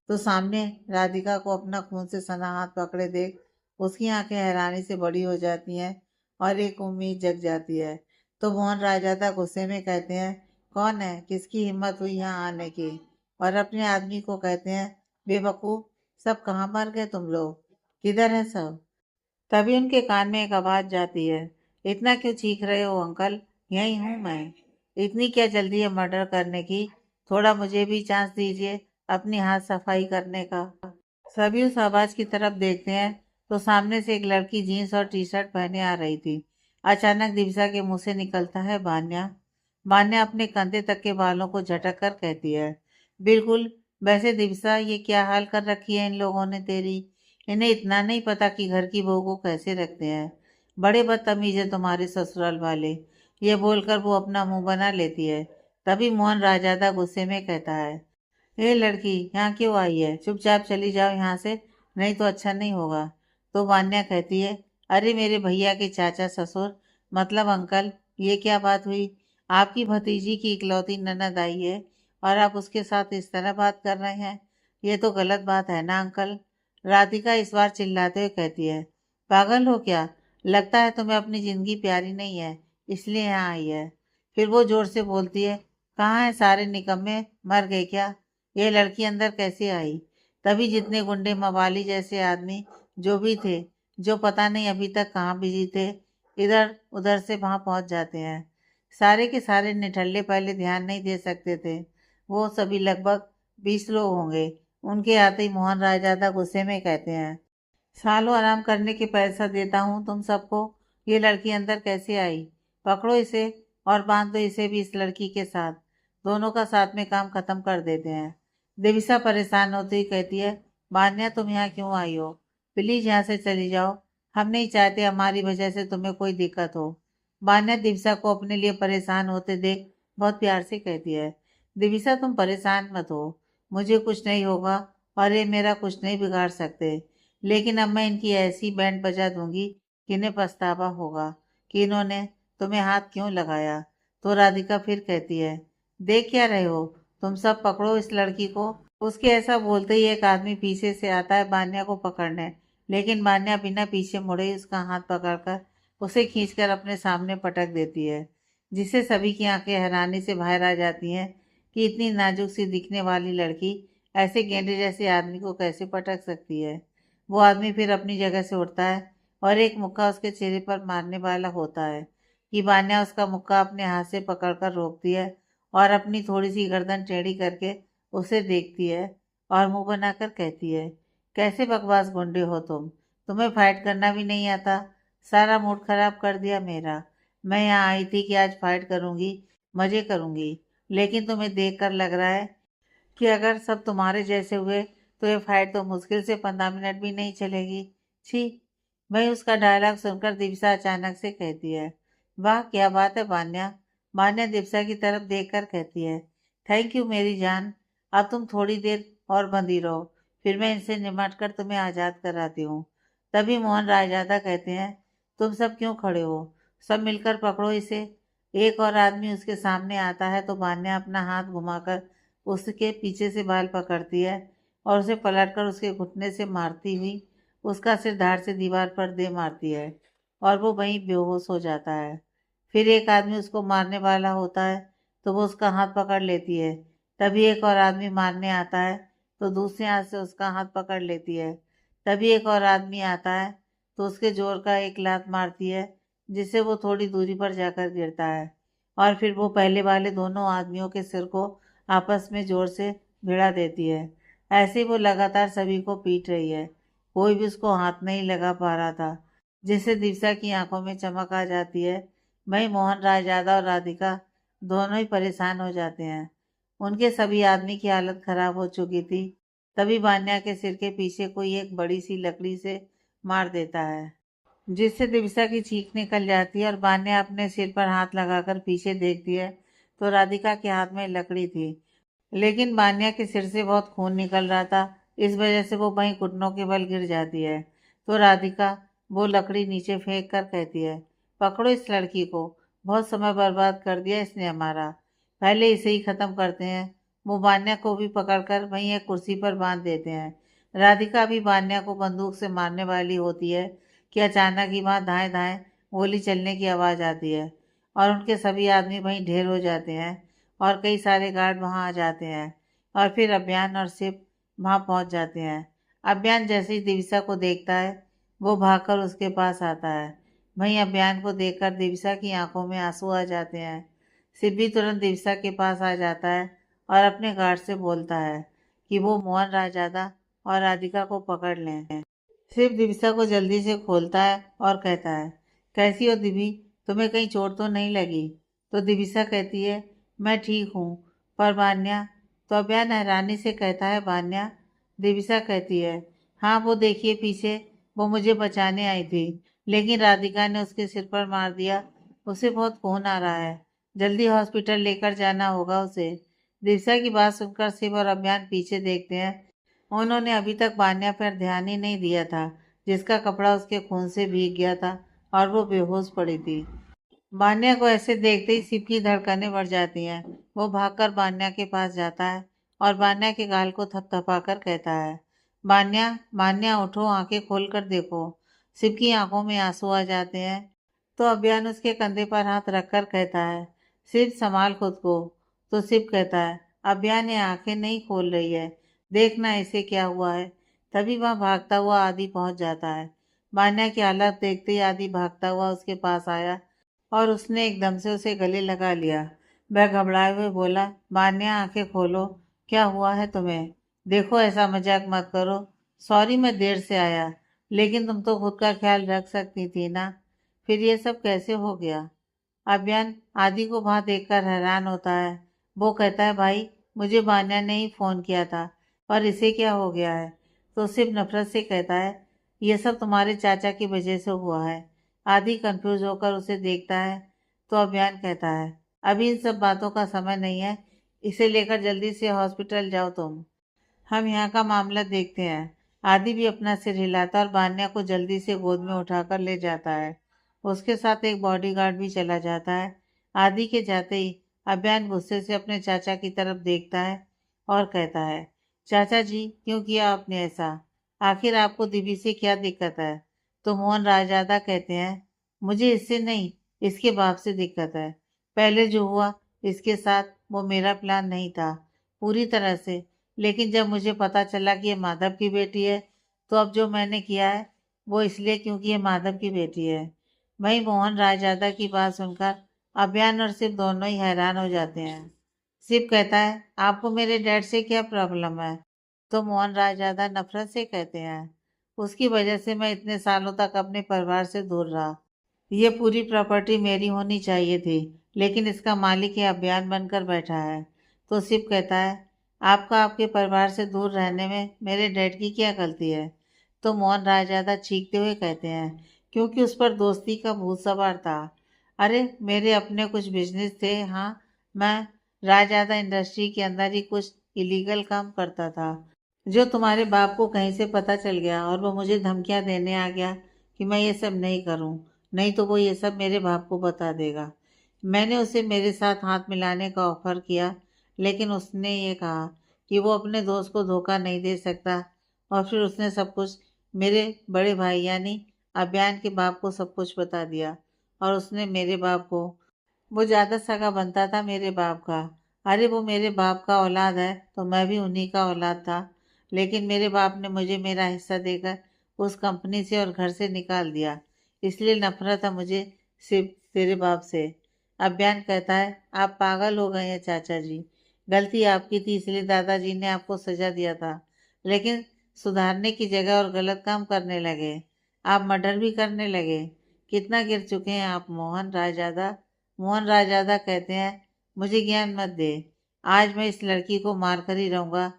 [SPEAKER 1] तो सामने राधिका को अपना खून से सना हाथ पकड़े देख उसकी आंखें हैरानी से बड़ी हो जाती हैं और एक उम्मीद जग जाती है। तो मोहन रायजादा गुस्से में कहते हैं, कौन है, किसकी हिम्मत हुई यहाँ आने की? और अपने आदमी को कहते हैं, बेवकूफ, सब कहाँ मर गए तुम लोग, किधर है सब? तभी उनके कान में एक आवाज जाती है, इतना क्यों चीख रहे हो अंकल, यही हूं मैं। इतनी क्या जल्दी है मर्डर करने की? थोड़ा मुझे भी चांस दीजिए अपनी हाथ सफाई करने का। सभी उस आवाज की तरफ देखते हैं तो सामने से एक लड़की जीन्स और टी शर्ट पहने आ रही थी। अचानक दिवसा के मुंह से निकलता है, बान्या। बान्या अपने कंधे तक के बालों को झटक कर कहती है, बिल्कुल। वैसे दिवसा, ये क्या हाल कर रखी है इन लोगों ने तेरी? इन्हें इतना नहीं पता कि घर की बहू को कैसे रखते हैं। बड़े बदतमीज है तुम्हारे ससुराल वाले। ये बोलकर वो अपना मुंह बना लेती है। तभी मोहन रायजादा गुस्से में कहता है, हे लड़की, यहाँ क्यों आई है? चुपचाप चली जाओ यहाँ से, नहीं तो अच्छा नहीं होगा। तो वान्या कहती है, अरे मेरे भैया के चाचा ससुर, मतलब अंकल, ये क्या बात हुई? आपकी भतीजी की इकलौती ननद आई है और आप उसके साथ इस तरह बात कर रहे हैं? ये तो गलत बात है ना अंकल? राधिका इस बार चिल्लाते हुए कहती है, पागल हो क्या? लगता है तुम्हें अपनी जिंदगी प्यारी नहीं है, इसलिए यहाँ आई है। फिर वो जोर से बोलती है, कहाँ है सारे निकम्मे, मर गए क्या? ये लड़की अंदर कैसे आई? तभी जितने गुंडे, मवाली जैसे आदमी जो भी थे, जो पता नहीं अभी तक कहाँ बिजी थे, इधर उधर से वहां पहुंच जाते हैं। सारे के सारे निठल्ले पहले ध्यान नहीं दे सकते थे। वो सभी लगभग 20 लोग होंगे। उनके आते ही मोहन रायजादा गुस्से में कहते हैं, सालों आराम करने के पैसा देता हूँ तुम सबको, ये लड़की अंदर कैसे आई? पकड़ो इसे और बांध दो इसे भी इस लड़की के साथ। दोनों का साथ में काम खत्म कर देते हैं। देविसा परेशान होती हुई कहती है, मान्या, तुम यहाँ क्यों आई हो? प्लीज यहाँ से चली जाओ। हम नहीं चाहते हमारी वजह से तुम्हें कोई दिक्कत हो। मान्या दिविसा को अपने लिए परेशान होते देख बहुत प्यार से कहती है, दिविसा तुम परेशान मत हो, मुझे कुछ नहीं होगा और ये मेरा कुछ नहीं बिगाड़ सकते। लेकिन अब मैं इनकी ऐसी बैंड बजा दूंगी कि इन्हें पछतावा होगा कि इन्होंने तुम्हें हाथ क्यों लगाया। तो राधिका फिर कहती है, देख क्या रहे हो, तुम सब पकड़ो इस लड़की को। उसके ऐसा बोलते ही एक आदमी पीछे से आता है बान्या को पकड़ने, लेकिन बान्या बिना पीछे मुड़े ही उसका हाथ पकड़कर उसे खींचकर अपने सामने पटक देती है, जिससे सभी की आंखें हैरानी से बाहर आ जाती हैं कि इतनी नाजुक सी दिखने वाली लड़की ऐसे गेंडे जैसे आदमी को कैसे पटक सकती है। वो आदमी फिर अपनी जगह से उठता है और एक मुक्का उसके चेहरे पर मारने वाला होता है कि बान्या उसका मुक्का अपने हाथ से पकड़कर रोकती है और अपनी थोड़ी सी गर्दन टेढ़ी करके उसे देखती है और मुंह बनाकर कहती है, कैसे बकवास गुंडे हो तुम, तुम्हें फाइट करना भी नहीं आता, सारा मूड खराब कर दिया मेरा। मैं यहाँ आई थी कि आज फाइट करूंगी, मजे करूंगी, लेकिन तुम्हें देखकर लग रहा है कि अगर सब तुम्हारे जैसे हुए तो ये फाइट तो मुश्किल से 15 मिनट भी नहीं चलेगी। छी। वही उसका डायलॉग सुनकर दिवसा अचानक से कहती है, वाह क्या बात है बान्या। बान्या दिवसा की तरफ देखकर कहती है, थैंक यू मेरी जान। अब तुम थोड़ी देर और बंधी रहो, फिर मैं इनसे निमट कर तुम्हें आज़ाद कराती हूँ। तभी मोहन रायजादा कहते हैं, तुम सब क्यों खड़े हो, सब मिलकर पकड़ो इसे। एक और आदमी उसके सामने आता है तो बान्या अपना हाथ घुमाकर उसके पीछे से बाल पकड़ती है और उसे पलटकर उसके घुटने से मारती हुई उसका सिर धाड़ से दीवार पर दे मारती है और वो वहीं बेहोश हो जाता है। फिर एक आदमी उसको मारने वाला होता है तो वो उसका हाथ पकड़ लेती है। तभी एक और आदमी मारने आता है तो दूसरे हाथ से उसका हाथ पकड़ लेती है। तभी एक और आदमी आता है तो उसके जोर का एक लात मारती है, जिससे वो थोड़ी दूरी पर जाकर गिरता है और फिर वो पहले वाले दोनों आदमियों के सिर को आपस में जोर से भिड़ा देती है। ऐसे ही वो लगातार सभी को पीट रही है। कोई भी उसको हाथ नहीं लगा पा रहा था, जिससे दिवसा की आंखों में चमक आ जाती है। वहीं मोहन रायजादा और राधिका दोनों ही परेशान हो जाते हैं। उनके सभी आदमी की हालत खराब हो चुकी थी। तभी बान्या के सिर के पीछे कोई एक बड़ी सी लकड़ी से मार देता है, जिससे दिवसा की चीख निकल जाती है और बान्या अपने सिर पर हाथ लगाकर पीछे देखती है तो राधिका के हाथ में लकड़ी थी, लेकिन बान्या के सिर से बहुत खून निकल रहा था। इस वजह से वो वहीं घुटनों के बल गिर जाती है। तो राधिका वो लकड़ी नीचे फेंक कर कहती है, पकड़ो इस लड़की को, बहुत समय बर्बाद कर दिया इसने हमारा। पहले इसे ही खत्म करते हैं। वो बान्या को भी पकड़कर वहीं एक कुर्सी पर बांध देते हैं। राधिका भी बान्या को बंदूक से मारने वाली होती है कि अचानक ही वहां दाएं दाएं गोली चलने की आवाज़ आती है और उनके सभी आदमी वहीं ढेर हो जाते हैं और कई सारे गार्ड वहां आ जाते हैं और फिर अभियान और सिप वहां पहुंच जाते हैं। अभियान जैसे ही दिविसा को देखता है वो भागकर उसके पास आता है। वहीं अभियान को देखकर दिविसा की आंखों में आंसू आ जाते हैं। सिप भी तुरंत दिविसा के पास आ जाता है और अपने गार्ड से बोलता है कि वो मोहन रायजादा और राधिका को पकड़ लें। सिप दिविसा को जल्दी से खोलता है और कहता है, कैसी हो दिवी, तुम्हें कहीं चोट तो नहीं लगी? तो दिविसा कहती है, मैं ठीक हूँ। पर बान्या? तो अभियान हैरानी से कहता है, बान्या? दिविसा कहती है, हाँ वो देखिए पीछे, वो मुझे बचाने आई थी लेकिन राधिका ने उसके सिर पर मार दिया। उसे बहुत खून आ रहा है, जल्दी हॉस्पिटल लेकर जाना होगा उसे। दिविसा की बात सुनकर शिव और अभियान पीछे देखते हैं। उन्होंने अभी तक बान्या पर ध्यान ही नहीं दिया था, जिसका कपड़ा उसके खून से भीग गया था और वो बेहोश पड़ी थी। बान्या को ऐसे देखते ही शिव की धड़कनें बढ़ जाती हैं। वो भागकर बान्या के पास जाता है और बान्या के गाल को थपथपाकर कहता है, बान्या, बान्या उठो, आंखें खोलकर देखो। शिव की आंखों में आंसू आ जाते हैं तो अभियान उसके कंधे पर हाथ रखकर कहता है, शिव संभाल खुद को। तो शिव कहता है, अभियान ये आंखें नहीं खोल रही है, देखना इसे क्या हुआ है। तभी वह भागता हुआ आदि पहुंच जाता है। बान्या की हालत देखते ही आदि भागता हुआ उसके पास आया और उसने एकदम से उसे गले लगा लिया। वह घबराए हुए बोला, बान्या आंखें खोलो, क्या हुआ है तुम्हें? देखो ऐसा मजाक मत करो। सॉरी मैं देर से आया, लेकिन तुम तो खुद का ख्याल रख सकती थी ना। फिर ये सब कैसे हो गया? अभियान आदि को वहां देखकर हैरान होता है। वो कहता है, भाई मुझे बान्या ने ही फोन किया था, पर इसे क्या हो गया है? तो सिर्फ नफरत से कहता है, ये सब तुम्हारे चाचा की वजह से हुआ है। आदि कंफ्यूज होकर उसे देखता है तो अभियान कहता है, अभी इन सब बातों का समय नहीं है, इसे लेकर जल्दी से हॉस्पिटल जाओ तुम, हम यहाँ का मामला देखते हैं। आदि भी अपना सिर हिलाता और बान्या को जल्दी से गोद में उठाकर ले जाता है। उसके साथ एक बॉडीगार्ड भी चला जाता है। आदि के जाते ही अभियान गुस्से से अपने चाचा की तरफ देखता है और कहता है, चाचा जी क्यों किया आपने ऐसा? आखिर आपको दिव्य से क्या दिक्कत है? तो मोहन रायजादा कहते हैं, मुझे इससे नहीं, इसके बाप से दिक्कत है। पहले जो हुआ इसके साथ वो मेरा प्लान नहीं था पूरी तरह से, लेकिन जब मुझे पता चला कि ये माधव की बेटी है तो अब जो मैंने किया है वो इसलिए क्योंकि ये माधव की बेटी है। वहीं मोहन रायजादा की बात सुनकर अभियान और शिव दोनों ही हैरान हो जाते हैं। शिव कहता है, आपको मेरे डैड से क्या प्रॉब्लम है? तो मोहन रायजादा नफरत से कहते हैं, उसकी वजह से मैं इतने सालों तक अपने परिवार से दूर रहा। ये पूरी प्रॉपर्टी मेरी होनी चाहिए थी, लेकिन इसका मालिक ये अभियान बनकर बैठा है। तो शिव कहता है, आपका आपके परिवार से दूर रहने में मेरे डैड की क्या गलती है? तो मोहन रायजादा चीखते हुए कहते हैं, क्योंकि उस पर दोस्ती का भूत सवार था। अरे मेरे अपने कुछ बिजनेस थे, हाँ, मैं रायजादा इंडस्ट्री के अंदर ही कुछ इलीगल काम करता था, जो तुम्हारे बाप को कहीं से पता चल गया और वो मुझे धमकियां देने आ गया कि मैं ये सब नहीं करूं, नहीं तो वो ये सब मेरे बाप को बता देगा। मैंने उसे मेरे साथ हाथ मिलाने का ऑफर किया, लेकिन उसने ये कहा कि वो अपने दोस्त को धोखा नहीं दे सकता और फिर उसने सब कुछ मेरे बड़े भाई यानी अभियान के बाप को सब कुछ बता दिया और उसने मेरे बाप को, वो ज़्यादा सगा बनता था मेरे बाप का। अरे वो मेरे बाप का औलाद है तो मैं भी उन्हीं का औलाद था, लेकिन मेरे बाप ने मुझे मेरा हिस्सा देकर उस कंपनी से और घर से निकाल दिया, इसलिए नफरत है मुझे सिर्फ तेरे बाप से। अभियान कहता है, आप पागल हो गए हैं चाचा जी, गलती आपकी थी इसलिए दादाजी ने आपको सजा दिया था, लेकिन सुधारने की जगह और गलत काम करने लगे, आप मर्डर भी करने लगे। कितना गिर चुके हैं आप मोहन रायजादा। मोहन रायजादा कहते हैं, मुझे ज्ञान मत दे, आज मैं इस लड़की को मार कर ही रहूंगा,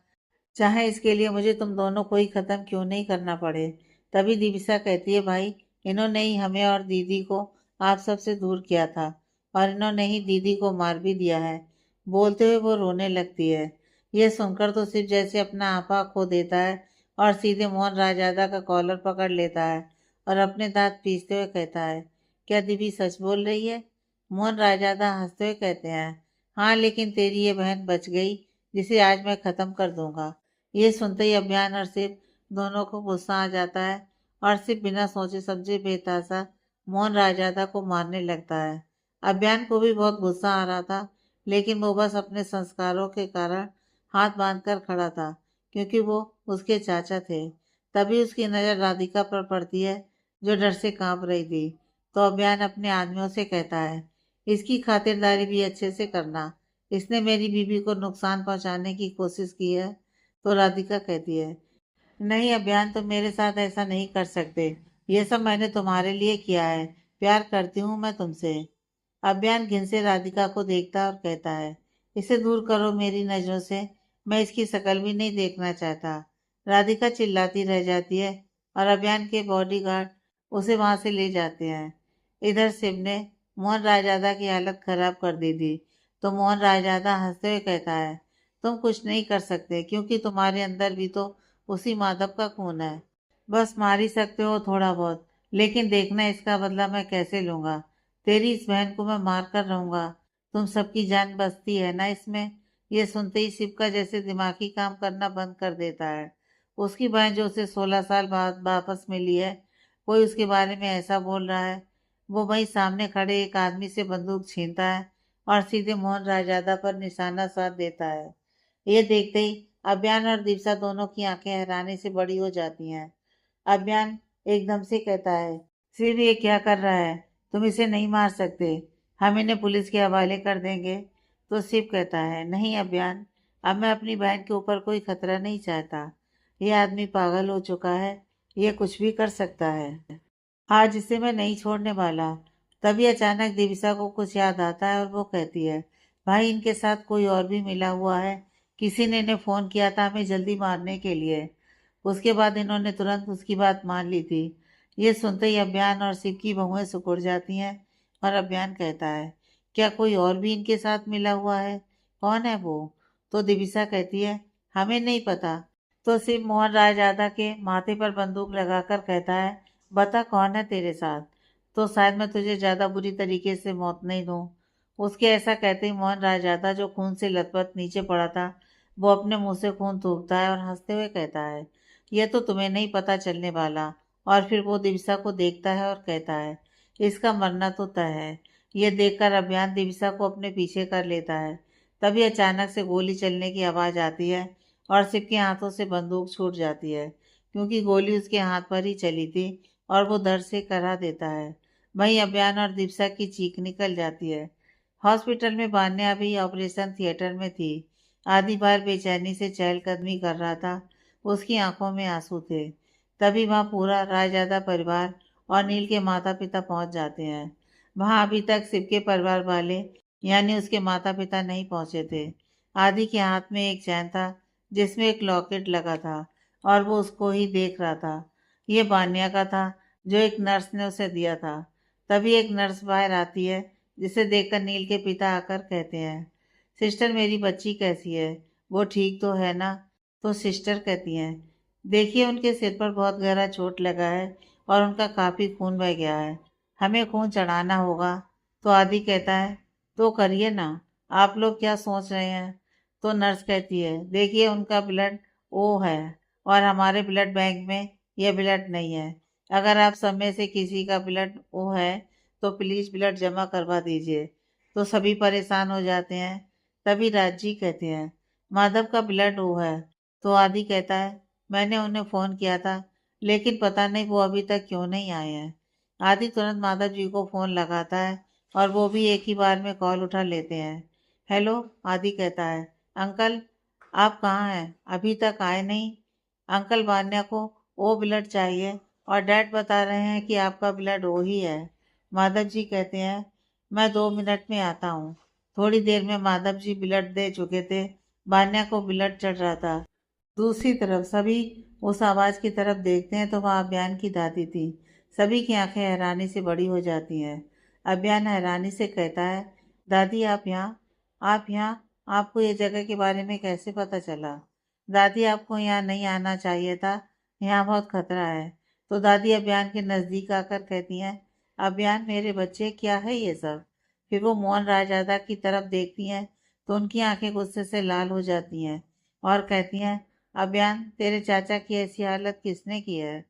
[SPEAKER 1] चाहे इसके लिए मुझे तुम दोनों को ही खत्म क्यों नहीं करना पड़े। तभी दिविसा कहती है, भाई इन्होंने ही हमें और दीदी को आप सबसे दूर किया था और इन्होंने ही दीदी को मार भी दिया है। बोलते हुए वो रोने लगती है। यह सुनकर तो सिर्फ जैसे अपना आपा खो देता है और सीधे मोहन रायजादा का कॉलर पकड़ लेता है और अपने दांत पीसते हुए कहता है, क्या दीदी सच बोल रही है? मोहन रायजादा हंसते हुए कहते हैं, हाँ, लेकिन तेरी ये बहन बच गई, जिसे आज मैं खत्म कर दूंगा। ये सुनते ही अभियान और सिर्फ दोनों को गुस्सा आ जाता है और सिर्फ बिना सोचे समझे बेतासा मोहन रायजादा को मारने लगता है। अभियान को भी बहुत गुस्सा आ रहा था, लेकिन वो बस अपने संस्कारों के कारण हाथ बांधकर खड़ा था, क्योंकि वो उसके चाचा थे। तभी उसकी नजर राधिका पर पड़ती है, जो डर से कांप रही थी। तो अभियान अपने आदमियों से कहता है, इसकी खातिरदारी भी अच्छे से करना, इसने मेरी बीवी को नुकसान पहुंचाने की कोशिश की है। तो राधिका कहती है, नहीं अभियान, तुम मेरे साथ ऐसा नहीं कर सकते। ये सब मैंने तुम्हारे लिए किया है, प्यार करती हूँ मैं तुमसे। अभियान घिन से राधिका को देखता है और कहता है, इसे दूर करो मेरी नजरों से, मैं इसकी शक्ल भी नहीं देखना चाहता। राधिका चिल्लाती रह जाती है और अभियान के बॉडीगार्ड उसे वहां से ले जाते हैं। इधर शिव ने मोहन रायजादा की हालत खराब कर दी थी। तो मोहन रायजादा हंसते हुए कहता है, तुम कुछ नहीं कर सकते, क्योंकि तुम्हारे अंदर भी तो उसी माधव का खून है। बस मार ही सकते हो थोड़ा बहुत, लेकिन देखना इसका बदला मैं कैसे लूंगा। तेरी इस बहन को मैं मार कर रहूंगा। तुम सबकी जान बचती है ना इसमें। ये सुनते ही शिव का जैसे दिमागी काम करना बंद कर देता है। उसकी बहन जो उसे 16 साल बाद वापस मिली है, कोई उसके बारे में ऐसा बोल रहा है। वो वहीं सामने खड़े एक आदमी से बंदूक छीनता है और सीधे मोहन रायजादा पर निशाना साध देता है। ये देखते ही अभियान और दीक्षा दोनों की आंखें हैरानी से बड़ी हो जाती हैं। अभियान एकदम से कहता है, शिव ये क्या कर रहा है, तुम इसे नहीं मार सकते, हम इन्हें पुलिस के हवाले कर देंगे। तो शिव कहता है, नहीं अभियान, अब मैं अपनी बहन के ऊपर कोई खतरा नहीं चाहता। यह आदमी पागल हो चुका है, यह कुछ भी कर सकता है, आज इसे मैं नहीं छोड़ने वाला। तभी अचानक दिविसा को कुछ याद आता है और वो कहती है, भाई इनके साथ कोई और भी मिला हुआ है, किसी ने इन्हें फोन किया था हमें जल्दी मारने के लिए। उसके बाद इन्होंने तुरंत उसकी बात मान ली थी। ये सुनते ही अभियान और शिव की बहुएं सिकुड़ जाती हैं और अभियान कहता है, क्या कोई और भी इनके साथ मिला हुआ है, कौन है वो? तो दिविसा कहती है, हमें नहीं पता। तो शिव मोहन रायजादा के माथे पर बंदूक लगाकर कहता है, बता कौन है तेरे साथ, तो शायद मैं तुझे ज्यादा बुरी तरीके से मौत नहीं दूं। उसके ऐसा कहते ही मोहन रायजादा, जो खून से लथपथ नीचे पड़ा था, वो अपने मुंह से खून थूकता है और हंसते हुए कहता है, यह तो तुम्हें नहीं पता चलने वाला। और फिर वो दिविसा को देखता है और कहता है, इसका मरना तो तय है। यह देखकर अभियान दिविसा को अपने पीछे कर लेता है। तभी अचानक से गोली चलने की आवाज आती है और शिव के हाथों से बंदूक छूट जाती है, क्योंकि गोली उसके हाथ पर ही चली थी और वो दर्द से करा देता है। वहीं अभियान और दिविसा की चीख निकल जाती है। हॉस्पिटल में बान्या भी ऑपरेशन थिएटर में थी। आधी बार बेचैनी से चहलकदमी कर रहा था, उसकी आंखों में आंसू थे। तभी वहां पूरा रायजादा परिवार और नील के माता पिता पहुंच जाते हैं। वहां अभी तक शिव के परिवार वाले यानी उसके माता पिता नहीं पहुंचे थे। आदि के हाथ में एक चैन था, जिसमें एक लॉकेट लगा था, और वो उसको ही देख रहा था। ये बान्या का था, जो एक नर्स ने उसे दिया था। तभी एक नर्स बाहर आती है, जिसे देखकर नील के पिता आकर कहते हैं, सिस्टर मेरी बच्ची कैसी है, वो ठीक तो है ना? तो सिस्टर कहती हैं, देखिए उनके सिर पर बहुत गहरा चोट लगा है और उनका काफी खून बह गया है, हमें खून चढ़ाना होगा। तो आदि कहता है, तो करिए ना, आप लोग क्या सोच रहे हैं? तो नर्स कहती है, देखिए उनका ब्लड ओ है और हमारे ब्लड बैंक में यह ब्लड नहीं है। अगर आप सब में से किसी का ब्लड ओ है तो प्लीज ब्लड जमा करवा दीजिए। तो सभी परेशान हो जाते हैं। तभी राजी कहते हैं, माधव का ब्लड ओ है। तो आदि कहता है, मैंने उन्हें फोन किया था, लेकिन पता नहीं वो अभी तक क्यों नहीं आए हैं। आदि तुरंत माधव जी को फोन लगाता है और वो भी एक ही बार में कॉल उठा लेते हैं। हेलो, आदि कहता है, अंकल आप कहाँ हैं, अभी तक आए नहीं? अंकल बान्या को ओ ब्लड चाहिए और डैड बता रहे हैं कि आपका ब्लड ओ ही है। माधव जी कहते हैं, मैं 2 मिनट में आता हूँ। थोड़ी देर में माधव जी ब्लड दे चुके थे, बान्या को ब्लड चढ़ रहा था। दूसरी तरफ सभी उस आवाज की तरफ देखते हैं तो वहाँ अभियान की दादी थी। सभी की आंखें हैरानी से बड़ी हो जाती हैं। अभियान हैरानी से कहता है, दादी आप यहाँ आपको ये जगह के बारे में कैसे पता चला? दादी आपको यहाँ नहीं आना चाहिए था, यहाँ बहुत खतरा है। तो दादी अभियान के नजदीक आकर कहती हैं, अभियान मेरे बच्चे क्या है ये सब? फिर वो मोहन रायजादा की तरफ देखती हैं तो उनकी आंखें गुस्से से लाल हो जाती हैं और कहती हैं, अभियान, तेरे चाचा की ऐसी हालत किसने की है?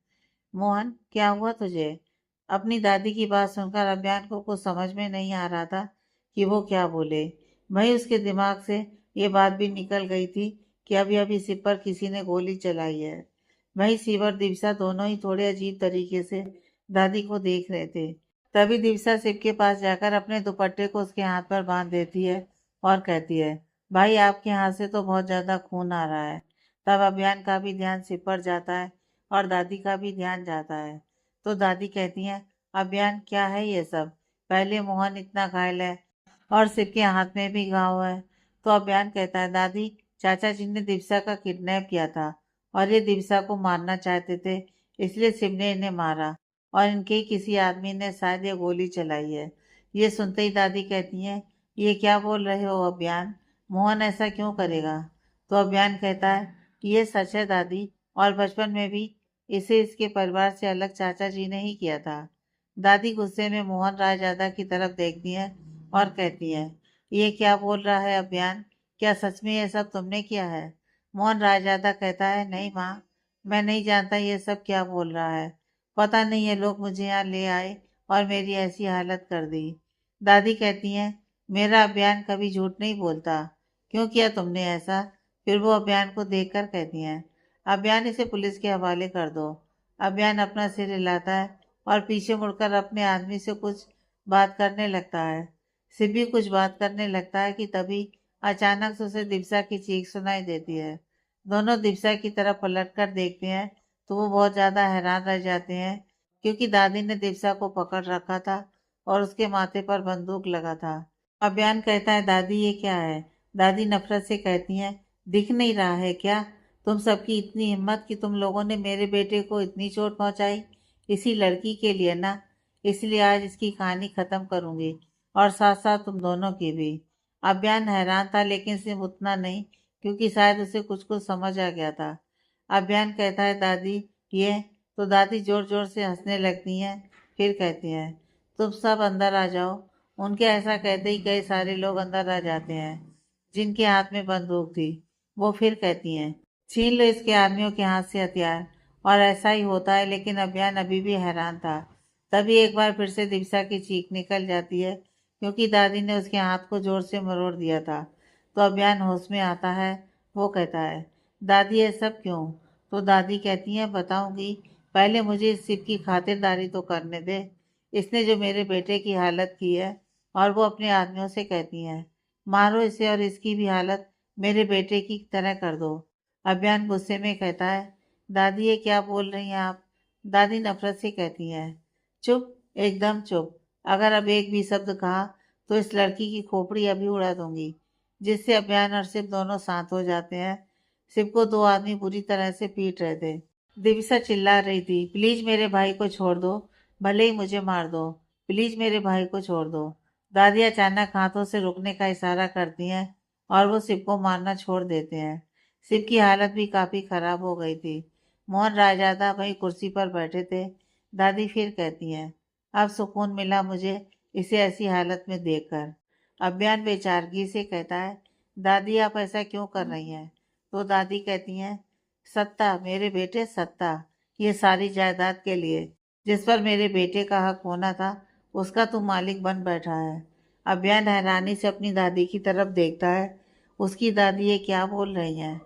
[SPEAKER 1] मोहन, क्या हुआ तुझे? अपनी दादी की बात सुनकर अभियान को कुछ समझ में नहीं आ रहा था कि वो क्या बोले। वहीं उसके दिमाग से ये बात भी निकल गई थी कि अभी अभी सिप पर किसी ने गोली चलाई है। वहीं शिव और दिवसा दोनों ही थोड़े अजीब तरीके से दादी को देख रहे थे। तभी दिवसा शिव के पास जाकर अपने दुपट्टे को उसके हाथ पर बांध देती है और कहती है, भाई, आपके हाथ से तो बहुत ज्यादा खून आ रहा है। तब अभियान का भी ध्यान शिव पर जाता है और दादी का भी ध्यान जाता है। तो दादी कहती हैं, अभियान, क्या है ये सब? पहले मोहन इतना घायल है और शिव के हाथ में भी घाव है। तो अभियान कहता है, दादी, चाचा जी ने दिवसा का किडनैप किया था और ये दिवसा को मारना चाहते थे, इसलिए शिव ने इन्हें मारा और इनके ही किसी आदमी ने शायद ये गोली चलाई है। ये सुनते ही दादी कहती हैं, ये क्या बोल रहे हो अभियान? मोहन ऐसा क्यों करेगा? तो अभियान कहता है कि ये सच है दादी, और बचपन में भी इसे इसके परिवार से अलग चाचा जी ने ही किया था। दादी गुस्से में मोहन रायजादा की तरफ देखती है और कहती है, ये क्या बोल रहा है अभियान? क्या सच में ये सब तुमने किया है? मोहन रायजादा कहता है, नहीं माँ, मैं नहीं जानता ये सब क्या बोल रहा है। पता नहीं ये लोग मुझे यहाँ ले आए और मेरी ऐसी हालत कर दी। दादी कहती हैं, मेरा अभियान कभी झूठ नहीं बोलता। क्यों किया तुमने ऐसा? फिर वो अभियान को देखकर कहती हैं, अभियान, इसे पुलिस के हवाले कर दो। अभियान अपना सिर हिलाता है और पीछे मुड़कर अपने आदमी से कुछ बात करने लगता है। सिप भी कुछ बात करने लगता है कि तभी अचानक से उसे दिवसा की चीख सुनाई देती है। दोनों दिवसा की तरफ पलटकर देखते हैं तो वो बहुत ज्यादा हैरान रह जाते हैं, क्योंकि दादी ने दिवसा को पकड़ रखा था और उसके माथे पर बंदूक लगा था। अभियान कहता है, दादी, ये क्या है? दादी नफरत से कहती हैं, दिख नहीं रहा है क्या? तुम सबकी इतनी हिम्मत कि तुम लोगों ने मेरे बेटे को इतनी चोट पहुंचाई, इसी लड़की के लिए ना? इसलिए आज इसकी कहानी खत्म करूंगी, और साथ साथ तुम दोनों की भी। अभियान हैरान था, लेकिन सिर्फ उतना नहीं, क्योंकि शायद उसे कुछ कुछ समझ आ गया था। अभियान कहता है, दादी, ये। तो दादी जोर जोर से हंसने लगती हैं। फिर कहती हैं, तुम सब अंदर आ जाओ। उनके ऐसा कहते ही कई सारे लोग अंदर आ जाते हैं जिनके हाथ में बंदूक थी। वो फिर कहती हैं, छीन लो इसके आदमियों के हाथ से हथियार। और ऐसा ही होता है, लेकिन अभियान अभी भी हैरान था। तभी एक बार फिर से दिवसा की चीख निकल जाती है, क्योंकि दादी ने उसके हाथ को जोर से मरोड़ दिया था। तो अभियान होश में आता है। वो कहता है, दादी, ये सब क्यों? तो दादी कहती है, बताऊंगी, पहले मुझे इस सिप की खातिरदारी तो करने दे। इसने जो मेरे बेटे की हालत की है। और वो अपने आदमियों से कहती हैं, मारो इसे और इसकी भी हालत मेरे बेटे की तरह कर दो। अभियान गुस्से में कहता है, दादी, ये क्या बोल रही हैं आप? दादी नफरत से कहती हैं, चुप, एकदम चुप। अगर अब एक भी शब्द कहा तो इस लड़की की खोपड़ी अभी उड़ा दूंगी। जिससे अभियान और शिव दोनों शांत हो जाते हैं। शिव को दो आदमी बुरी तरह से पीट रहे थे। दिविसा चिल्ला रही थी, प्लीज मेरे भाई को छोड़ दो, भले ही मुझे मार दो, प्लीज मेरे भाई को छोड़ दो। दादी अचानक हाथों से रुकने का इशारा करती हैं और वो शिव को मारना छोड़ देते हैं। शिव की हालत भी काफी खराब हो गई थी। मोहन रायजादा वही कुर्सी पर बैठे थे। दादी फिर कहती हैं, अब सुकून मिला मुझे इसे ऐसी हालत में देखकर। अभियान बेचारगी से कहता है, दादी, आप ऐसा क्यों कर रही हैं? तो दादी कहती हैं, सत्ता, मेरे बेटे, सत्ता। ये सारी जायदाद के लिए जिस पर मेरे बेटे का हक होना था, उसका तू मालिक बन बैठा है। अभियान हैरानी से अपनी दादी की तरफ देखता है। उसकी दादी ये क्या बोल रही हैं?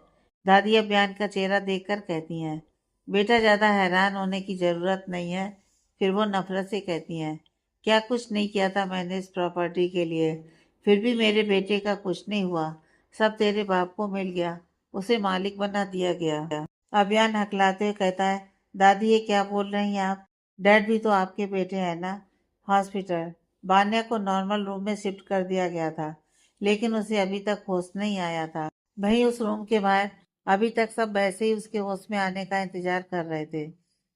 [SPEAKER 1] दादी अभियान का चेहरा देखकर कहती हैं, बेटा, ज्यादा हैरान होने की जरूरत नहीं है। फिर वो नफरत से कहती हैं, क्या कुछ नहीं किया था मैंने इस प्रॉपर्टी के लिए? फिर भी मेरे बेटे का कुछ नहीं हुआ, सब तेरे बाप को मिल गया, उसे मालिक बना दिया गया। अभियान हकलाते हुए कहता है, दादी, ये क्या बोल रही हैं आप? डैड भी तो आपके बेटे हैं ना? हॉस्पिटल। बान्या को नॉर्मल रूम में शिफ्ट कर दिया गया था, लेकिन उसे अभी तक होश नहीं आया था। वहीं उस रूम के बाहर अभी तक सब वैसे ही उसके होश में आने का इंतजार कर रहे थे।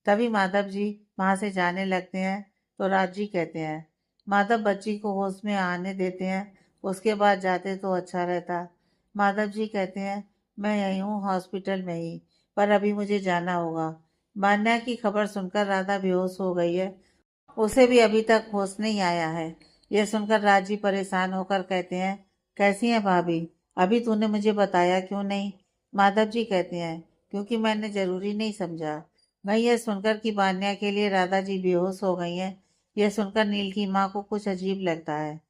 [SPEAKER 1] तभी माधव जी वहां से जाने लगते हैं। तो राज जी कहते हैं, माधव, बच्ची को होश में आने देते हैं, उसके बाद जाते तो अच्छा रहता। माधव जी कहते हैं, मैं यहीं हूँ, हॉस्पिटल में ही, पर अभी मुझे जाना होगा। मान्या की खबर सुनकर राधा बेहोश हो गई है, उसे भी अभी तक होश नहीं आया है। यह सुनकर राजी परेशान होकर कहते हैं, कैसी हैं भाभी? अभी तूने मुझे बताया क्यों नहीं? माधव जी कहते हैं, क्योंकि मैंने जरूरी नहीं समझा। मैं यह सुनकर कि बान्या के लिए राधा जी बेहोश हो गई हैं, यह सुनकर नील की माँ को कुछ अजीब लगता है।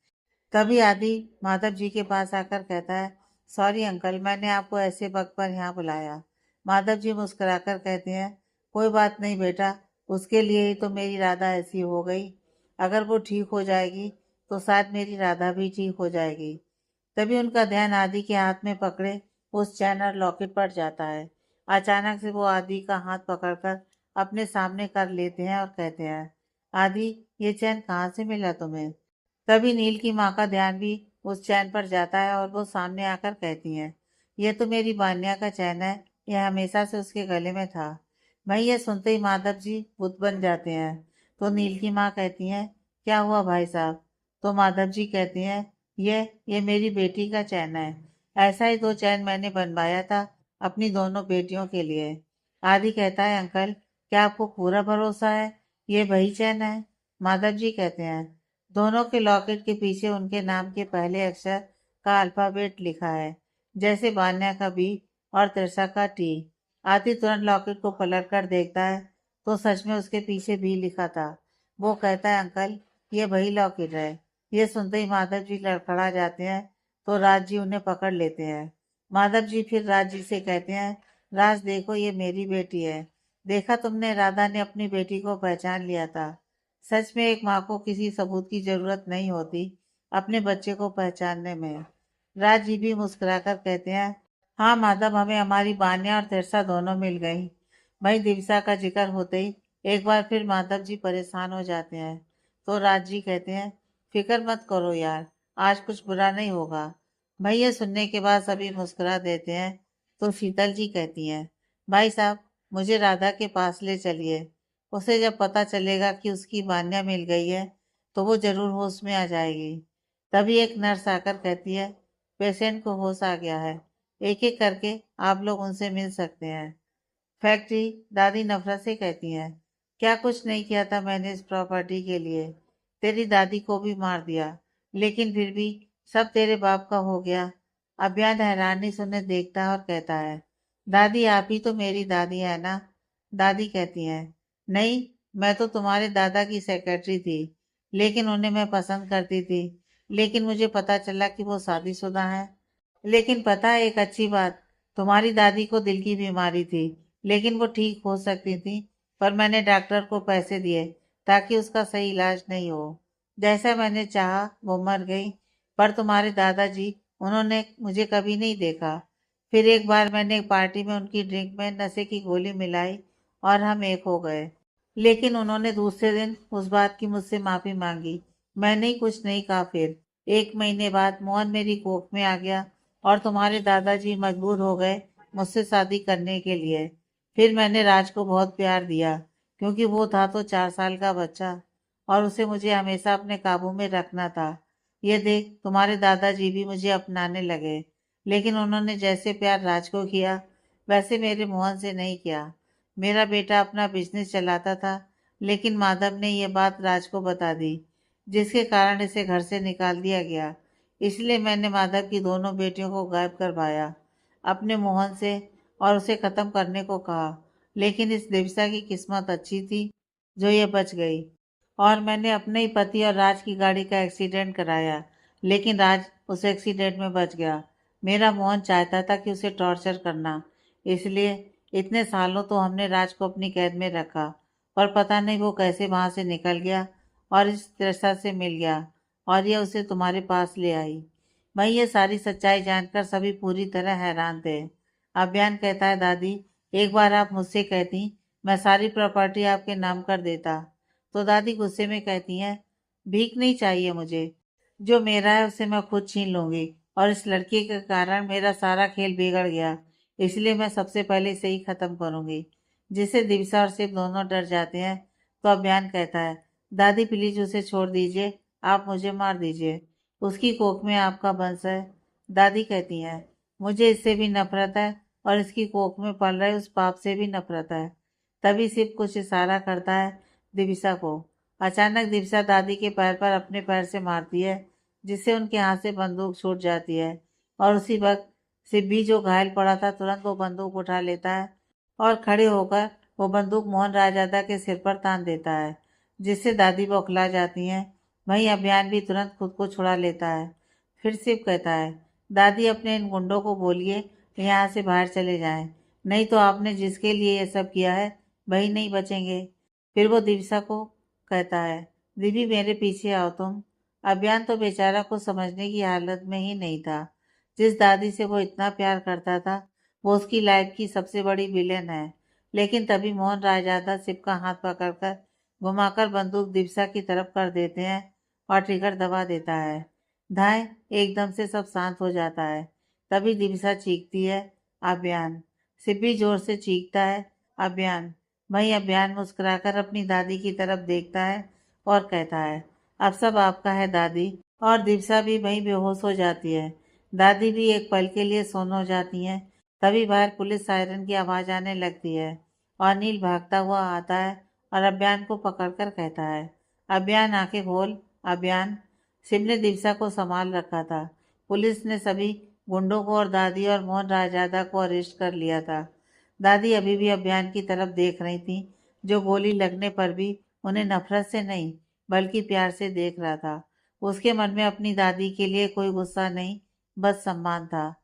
[SPEAKER 1] तभी आदि माधव जी के पास आकर कहता है, सॉरी अंकल, मैंने आपको ऐसे वक्त पर यहाँ बुलाया। माधव जी मुस्कुराकर कहते हैं, कोई बात नहीं बेटा, उसके लिए ही तो मेरी राधा ऐसी हो गई। अगर वो ठीक हो जाएगी तो शायद मेरी राधा भी ठीक हो जाएगी। तभी उनका ध्यान आदि के हाथ में पकड़े उस चैन और लॉकेट पर जाता है। अचानक से वो आदि का हाथ पकड़कर अपने सामने कर लेते हैं और कहते हैं, आदि, ये चैन कहाँ से मिला तुम्हें? तभी नील की माँ का ध्यान भी उस चैन पर जाता है और वो सामने आकर कहती हैं, यह तो मेरी बान्या का चैन है, यह हमेशा से उसके गले में था। भाई यह सुनते ही माधव जी बुत बन जाते हैं। तो नील की माँ कहती हैं, क्या हुआ भाई साहब? तो माधव जी कहते हैं, ये मेरी बेटी का चैन है। ऐसा ही दो चैन मैंने बनवाया था अपनी दोनों बेटियों के लिए। आदि कहता है, अंकल, क्या आपको पूरा भरोसा है ये वही चैन है? माधव जी कहते हैं, दोनों के लॉकेट के पीछे उनके नाम के पहले अक्षर का अल्फाबेट लिखा है, जैसे बान्या का बी और तिरसा का टी। आदि तुरंत लॉकेट को पलट कर देखता है तो सच में उसके पीछे भी लिखा था। वो कहता है, अंकल, ये वही लॉकेट है। ये सुनते ही माधव जी लड़खड़ा जाते हैं तो राज जी उन्हें पकड़ लेते हैं। माधव जी फिर राज जी से कहते हैं, राज देखो, ये मेरी बेटी है। देखा तुमने, राधा ने अपनी बेटी को पहचान लिया था। सच में एक माँ को किसी सबूत की जरूरत नहीं होती अपने बच्चे को पहचानने में। राज जी भी मुस्कुराकर कहते हैं, हाँ माधव, हमें हमारी बान्या और तिरसा दोनों मिल गई। भाई दिवसा का जिक्र होते ही एक बार फिर माधव जी परेशान हो जाते हैं। तो राज जी कहते हैं, फिक्र मत करो यार, आज कुछ बुरा नहीं होगा। भाई ये सुनने के बाद सभी मुस्कुरा देते हैं। तो शीतल जी कहती हैं, भाई साहब, मुझे राधा के पास ले चलिए। उसे जब पता चलेगा कि उसकी बान्या मिल गई है तो वो जरूर होश में आ जाएगी। तभी एक नर्स आकर कहती है, पेशेंट को होश आ गया है, एक एक करके आप लोग उनसे मिल सकते हैं। फैक्ट्री दादी नफरत से कहती हैं, क्या कुछ नहीं किया था मैंने इस प्रॉपर्टी के लिए? तेरी दादी को भी मार दिया, लेकिन फिर भी सब तेरे बाप का हो गया। अभियान हैरानी से उन्हें देखता है और कहता है, दादी, आप ही तो मेरी दादी है ना? दादी कहती हैं, नहीं, मैं तो तुम्हारे दादा की सेक्रेटरी थी, लेकिन उन्हें मैं पसंद करती थी। लेकिन मुझे पता चला कि वो शादीशुदा है। लेकिन पता है एक अच्छी बात, तुम्हारी दादी को दिल की बीमारी थी, लेकिन वो ठीक हो सकती थी, पर मैंने डॉक्टर को पैसे दिए ताकि उसका सही इलाज नहीं हो। जैसा मैंने चाहा वो मर गई। पर तुम्हारे दादाजी, उन्होंने मुझे कभी नहीं देखा। फिर एक बार मैंने एक पार्टी में उनकी ड्रिंक में नशे की गोली मिलाई और हम एक हो गए। लेकिन उन्होंने दूसरे दिन उस बात की मुझसे माफी मांगी। मैंने ही कुछ नहीं कहा। फिर 1 महीने बाद मोहन मेरी कोख में आ गया और तुम्हारे दादाजी मजबूर हो गए मुझसे शादी करने के लिए। फिर मैंने राज को बहुत प्यार दिया, क्योंकि वो था तो 4 साल का बच्चा और उसे मुझे हमेशा अपने काबू में रखना था। ये देख, तुम्हारे दादाजी भी मुझे अपनाने लगे, लेकिन उन्होंने जैसे प्यार राज को किया वैसे मेरे मोहन से नहीं किया। मेरा बेटा अपना बिजनेस चलाता था, लेकिन माधव ने ये बात राज को बता दी, जिसके कारण इसे घर से निकाल दिया गया। इसलिए मैंने माधव की दोनों बेटियों को गायब करवाया अपने मोहन से और उसे खत्म करने को कहा। लेकिन इस दिवसा की किस्मत अच्छी थी जो ये बच गई। और मैंने अपने ही पति और राज की गाड़ी का एक्सीडेंट कराया, लेकिन राज उस एक्सीडेंट में बच गया। मेरा मोहन चाहता था कि उसे टॉर्चर करना, इसलिए इतने सालों तो हमने राज को अपनी कैद में रखा। पर पता नहीं वो कैसे वहां से निकल गया और इस तिरसा से मिल गया और ये उसे तुम्हारे पास ले आई। मैं ये सारी सच्चाई जानकर सभी पूरी तरह हैरान थे। अभियान कहता है, दादी, एक बार आप मुझसे कहती, मैं सारी प्रॉपर्टी आपके नाम कर देता। तो दादी गुस्से में कहती हैं, भीख नहीं चाहिए मुझे, जो मेरा है उसे मैं खुद छीन लूंगी। और इस लड़की के कारण मेरा सारा खेल बिगड़ गया, इसलिए मैं सबसे पहले इसे ही खत्म करूंगी। जिससे दिवसा और शिव दोनों डर जाते हैं। तो अभियान कहता है, दादी प्लीज उसे छोड़ दीजिए, आप मुझे मार दीजिए, उसकी कोख में आपका वंश है। दादी कहती हैं, मुझे इससे भी नफरत है और इसकी कोख में पल रहे उस पाप से भी नफरत है। तभी शिव कुछ इशारा करता है दिविसा को। अचानक दिविसा दादी के पैर पर अपने पैर से मारती है जिससे उनके हाथ से बंदूक छूट जाती है और उसी वक्त सिब्बी जो घायल पड़ा था तुरंत वो बंदूक उठा लेता है और खड़े होकर वो बंदूक मोहन रायजादा के सिर पर तान देता है, जिससे दादी बौखला जाती हैं। वहीं अभियान भी तुरंत खुद को छुड़ा लेता है। फिर शिव कहता है, दादी अपने इन गुंडों को बोलिए यहाँ से बाहर चले जाएं, नहीं तो आपने जिसके लिए ये सब किया है वही नहीं बचेंगे। फिर वो दिविसा को कहता है, दीदी मेरे पीछे आओ तुम। अभियान तो बेचारा को समझने की हालत में ही नहीं था। जिस दादी से वो इतना प्यार करता था वो उसकी लाइफ की सबसे बड़ी विलेन है। लेकिन तभी मोहन रायजादा शिव का हाथ पकड़कर घुमाकर बंदूक दिवसा की तरफ कर देते हैं और ट्रिगर दबा देता है। धाय एकदम से सब शांत हो जाता है। तभी दिवसा चीखती है, अभियान। शिव भी जोर से चीखता है, अभियान। वहीं अभियान मुस्कुराकर अपनी दादी की तरफ देखता है और कहता है, अब सब आपका है दादी। और दिवसा भी वहीं बेहोश हो जाती है। दादी भी एक पल के लिए सोन हो जाती हैं। तभी बाहर पुलिस सायरन की आवाज आने लगती है और नील भागता हुआ आता है और अभियान को पकड़कर कहता है, अभियान आंखें खोल, अभियान। शिव ने दिवसा को संभाल रखा था। पुलिस ने सभी गुंडों को और दादी और मोहन रायजादा को अरेस्ट कर लिया था। दादी अभी भी अभियान की तरफ देख रही थी, जो गोली लगने पर भी उन्हें नफरत से नहीं बल्कि प्यार से देख रहा था। उसके मन में अपनी दादी के लिए कोई गुस्सा नहीं, बस सम्मान था।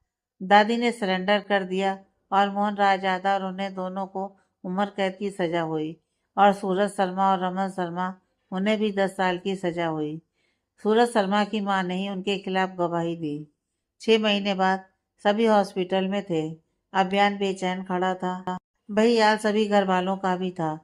[SPEAKER 1] दादी ने सरेंडर कर दिया और मोहन रायजादा और उन्हें दोनों को उम्र कैद की सजा हुई और सूरज शर्मा और रमन शर्मा उन्हें भी 10 साल की सजा हुई। सूरज शर्मा की मां ने ही उनके खिलाफ गवाही दी। 6 महीने बाद सभी हॉस्पिटल में थे। अभियान बेचैन खड़ा था। वही हाल सभी घर वालों का भी था।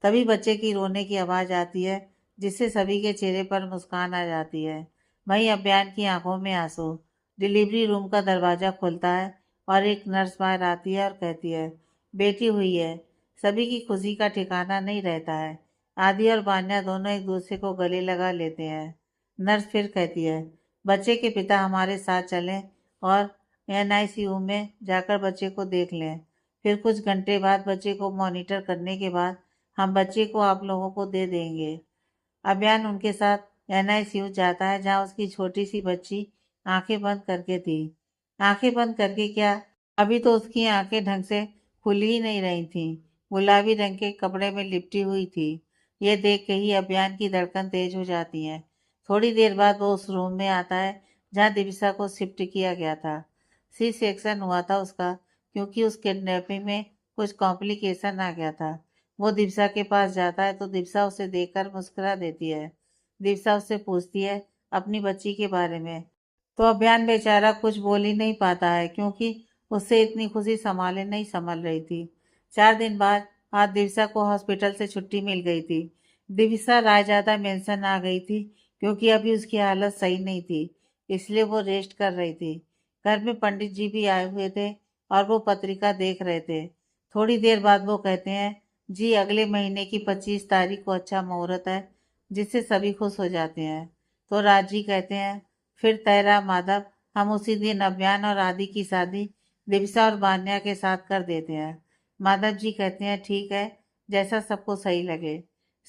[SPEAKER 1] तभी बच्चे की रोने की आवाज आती है, जिससे सभी के चेहरे पर मुस्कान आ जाती है। वहीं अभियान की आंखों में आंसू। डिलीवरी रूम का दरवाजा खुलता है और एक नर्स बाहर आती है और कहती है, बेटी हुई है। सभी की खुशी का ठिकाना नहीं रहता है। आदि और बान्या दोनों एक दूसरे को गले लगा लेते हैं। नर्स फिर कहती है, बच्चे के पिता हमारे साथ चलें और एनआईसीयू में जाकर बच्चे को देख लें। फिर कुछ घंटे बाद बच्चे को मॉनिटर करने के बाद हम बच्चे को आप लोगों को दे देंगे। अभियान उनके साथ एनआईसीयू जाता है, जहां उसकी छोटी सी बच्ची आंखें बंद करके थी। आंखें बंद करके क्या, अभी तो उसकी आंखें ढंग से खुल ही नहीं रही थीं। गुलाबी रंग के कपड़े में लिपटी हुई थी। ये देख के ही अभियान की धड़कन तेज हो जाती है। थोड़ी देर बाद वो उस रूम में आता है जहाँ दिविसा को शिफ्ट किया गया था। सी सेक्शन हुआ था उसका, क्योंकि उस किडनैपिंग में कुछ कॉम्प्लिकेशन आ गया था। वो दिवसा के पास जाता है तो दिवसा उसे देखकर मुस्कुरा देती है। दिवसा उससे पूछती है अपनी बच्ची के बारे में, तो अभियान बेचारा कुछ बोल ही नहीं पाता है, क्योंकि उससे इतनी खुशी संभाले नहीं संभल रही थी। 4 दिन बाद आज दिवसा को हॉस्पिटल से छुट्टी मिल गई थी। दिवसा रायजादा मेंशन आ गई थी, क्योंकि अभी उसकी हालत सही नहीं थी, इसलिए वो रेस्ट कर रही थी। घर में पंडित जी भी आए हुए थे और वो पत्रिका देख रहे थे। थोड़ी देर बाद वो कहते हैं, जी अगले महीने की 25 तारीख को अच्छा मुहूर्त है, जिससे सभी खुश हो जाते हैं। तो राज जी कहते हैं, फिर तैरा माधव, हम उसी दिन अभियान और आदि की शादी दिविसा और बान्या के साथ कर देते हैं। माधव जी कहते हैं, ठीक है, जैसा सबको सही लगे।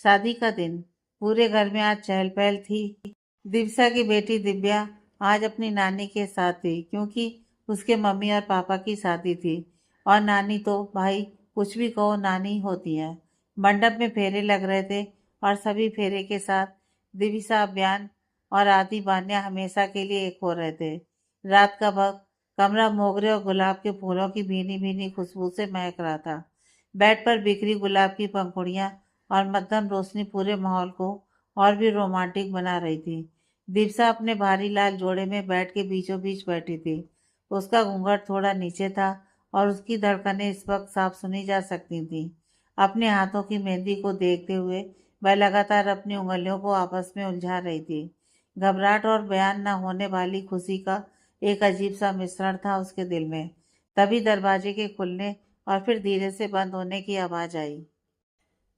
[SPEAKER 1] शादी का दिन। पूरे घर में आज चहल पहल थी। दिवसा की बेटी दिव्या आज अपनी नानी के साथ थी, क्योंकि उसके मम्मी और पापा की शादी थी। और नानी तो भाई कुछ भी कहो, नानी होती है। मंडप में फेरे लग रहे थे और सभी फेरे के साथ दिविसा, अभियान और आदि बान्या हमेशा के लिए एक हो रहे थे। रात का वक्त, कमरा मोगरे और गुलाब के फूलों की भीनी भीनी खुशबू से महक रहा था। बेड पर बिखरी गुलाब की पंखुड़ियां और मध्यम रोशनी पूरे माहौल को और भी रोमांटिक बना रही थी। दिवसा अपने भारी लाल जोड़े में बेड के बीचों बीच बैठी थी। उसका घूंघट थोड़ा नीचे था और उसकी धड़कनें इस वक्त साफ सुनी जा सकती थीं। अपने हाथों की मेहंदी को देखते हुए वह लगातार अपनी उंगलियों को आपस में उलझा रही थी। घबराहट और बयान न होने वाली खुशी का एक अजीब सा मिश्रण था उसके दिल में। तभी दरवाजे के खुलने और फिर धीरे से बंद होने की आवाज आई।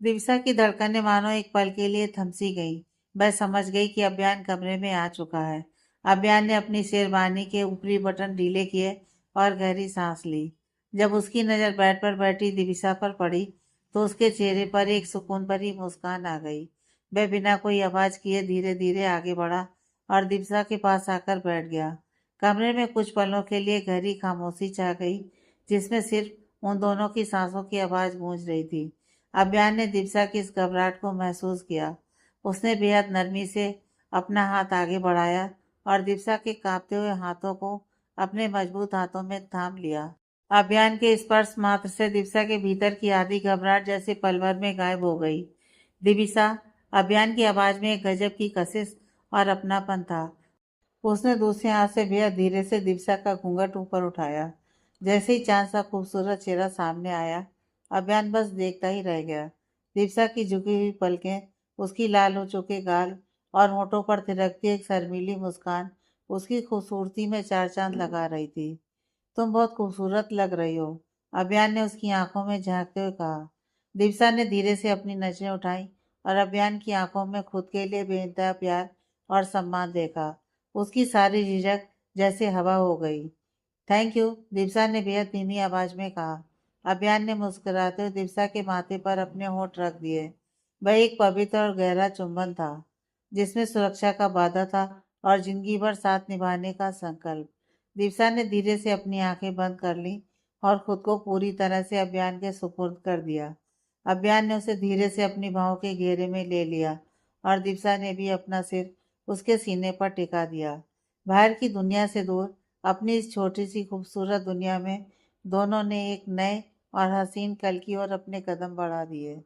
[SPEAKER 1] दिवसा की धड़कनें मानो एक पल के लिए थमसी गई। वह समझ गई कि अभियान कमरे में आ चुका है। अभियान ने अपनी शेरवानी के ऊपरी बटन ढीले किए और गहरी सांस ली। जब उसकी नजर बेड पर बैठी दिविसा पर पड़ी तो उसके चेहरे पर एक सुकून भरी मुस्कान आ गई। वह बिना कोई आवाज किए धीरे धीरे आगे बढ़ा और दिवसा के पास आकर बैठ गया। कमरे में कुछ पलों के लिए गहरी खामोशी छा गई, जिसमें सिर्फ उन दोनों की सांसों की आवाज गूंज रही थी। अभियान ने दिवसा की इस घबराहट को महसूस किया। उसने बेहद नरमी से अपना हाथ आगे बढ़ाया और दिवसा के कांपते हुए हाथों को अपने मजबूत हाथों में थाम लिया। अभियान के स्पर्श मात्र से दिवसा के भीतर की आधी घबराहट जैसे पल भर में गायब हो गई। दिविसा, अभियान की आवाज में एक गजब की कशिश और अपनापन था। उसने दूसरे हाथ से बेहद धीरे से दिवसा का घूंघट ऊपर उठाया। जैसे ही चांद सा खूबसूरत चेहरा सामने आया, अभियान बस देखता ही रह गया। दिवसा की झुकी हुई पलकें, उसकी लाल हो चुके गाल और होठों पर थिरकती एक शर्मीली मुस्कान उसकी खूबसूरती में चार चांद लगा रही थी। तुम बहुत खूबसूरत लग रही हो, अभियान ने उसकी आंखों में झांकते हुए कहा। दिवसा ने धीरे से अपनी नजरें उठाई और अभियान की आंखों में खुद के लिए बेइंतहा प्यार और सम्मान देखा। उसकी सारी झिझक जैसे हवा हो गई। थैंक यू, दिवसा ने बेहद धीमी आवाज में कहा। अभियान ने मुस्कुराते हुए दिवसा के माथे पर अपने होंठ रख दिए। वह एक पवित्र और गहरा चुंबन था, जिसमें सुरक्षा का वादा था और जिंदगी भर साथ निभाने का संकल्प। दिवसा ने धीरे से अपनी आंखें बंद कर ली और खुद को पूरी तरह से अभियान के सुपुर्द कर दिया। अभियान ने उसे धीरे से अपनी बाहों के घेरे में ले लिया और दिवसा ने भी अपना सिर उसके सीने पर टिका दिया। बाहर की दुनिया से दूर अपनी इस छोटी सी खूबसूरत दुनिया में दोनों ने एक नए और हसीन कल की ओर अपने कदम बढ़ा दिए।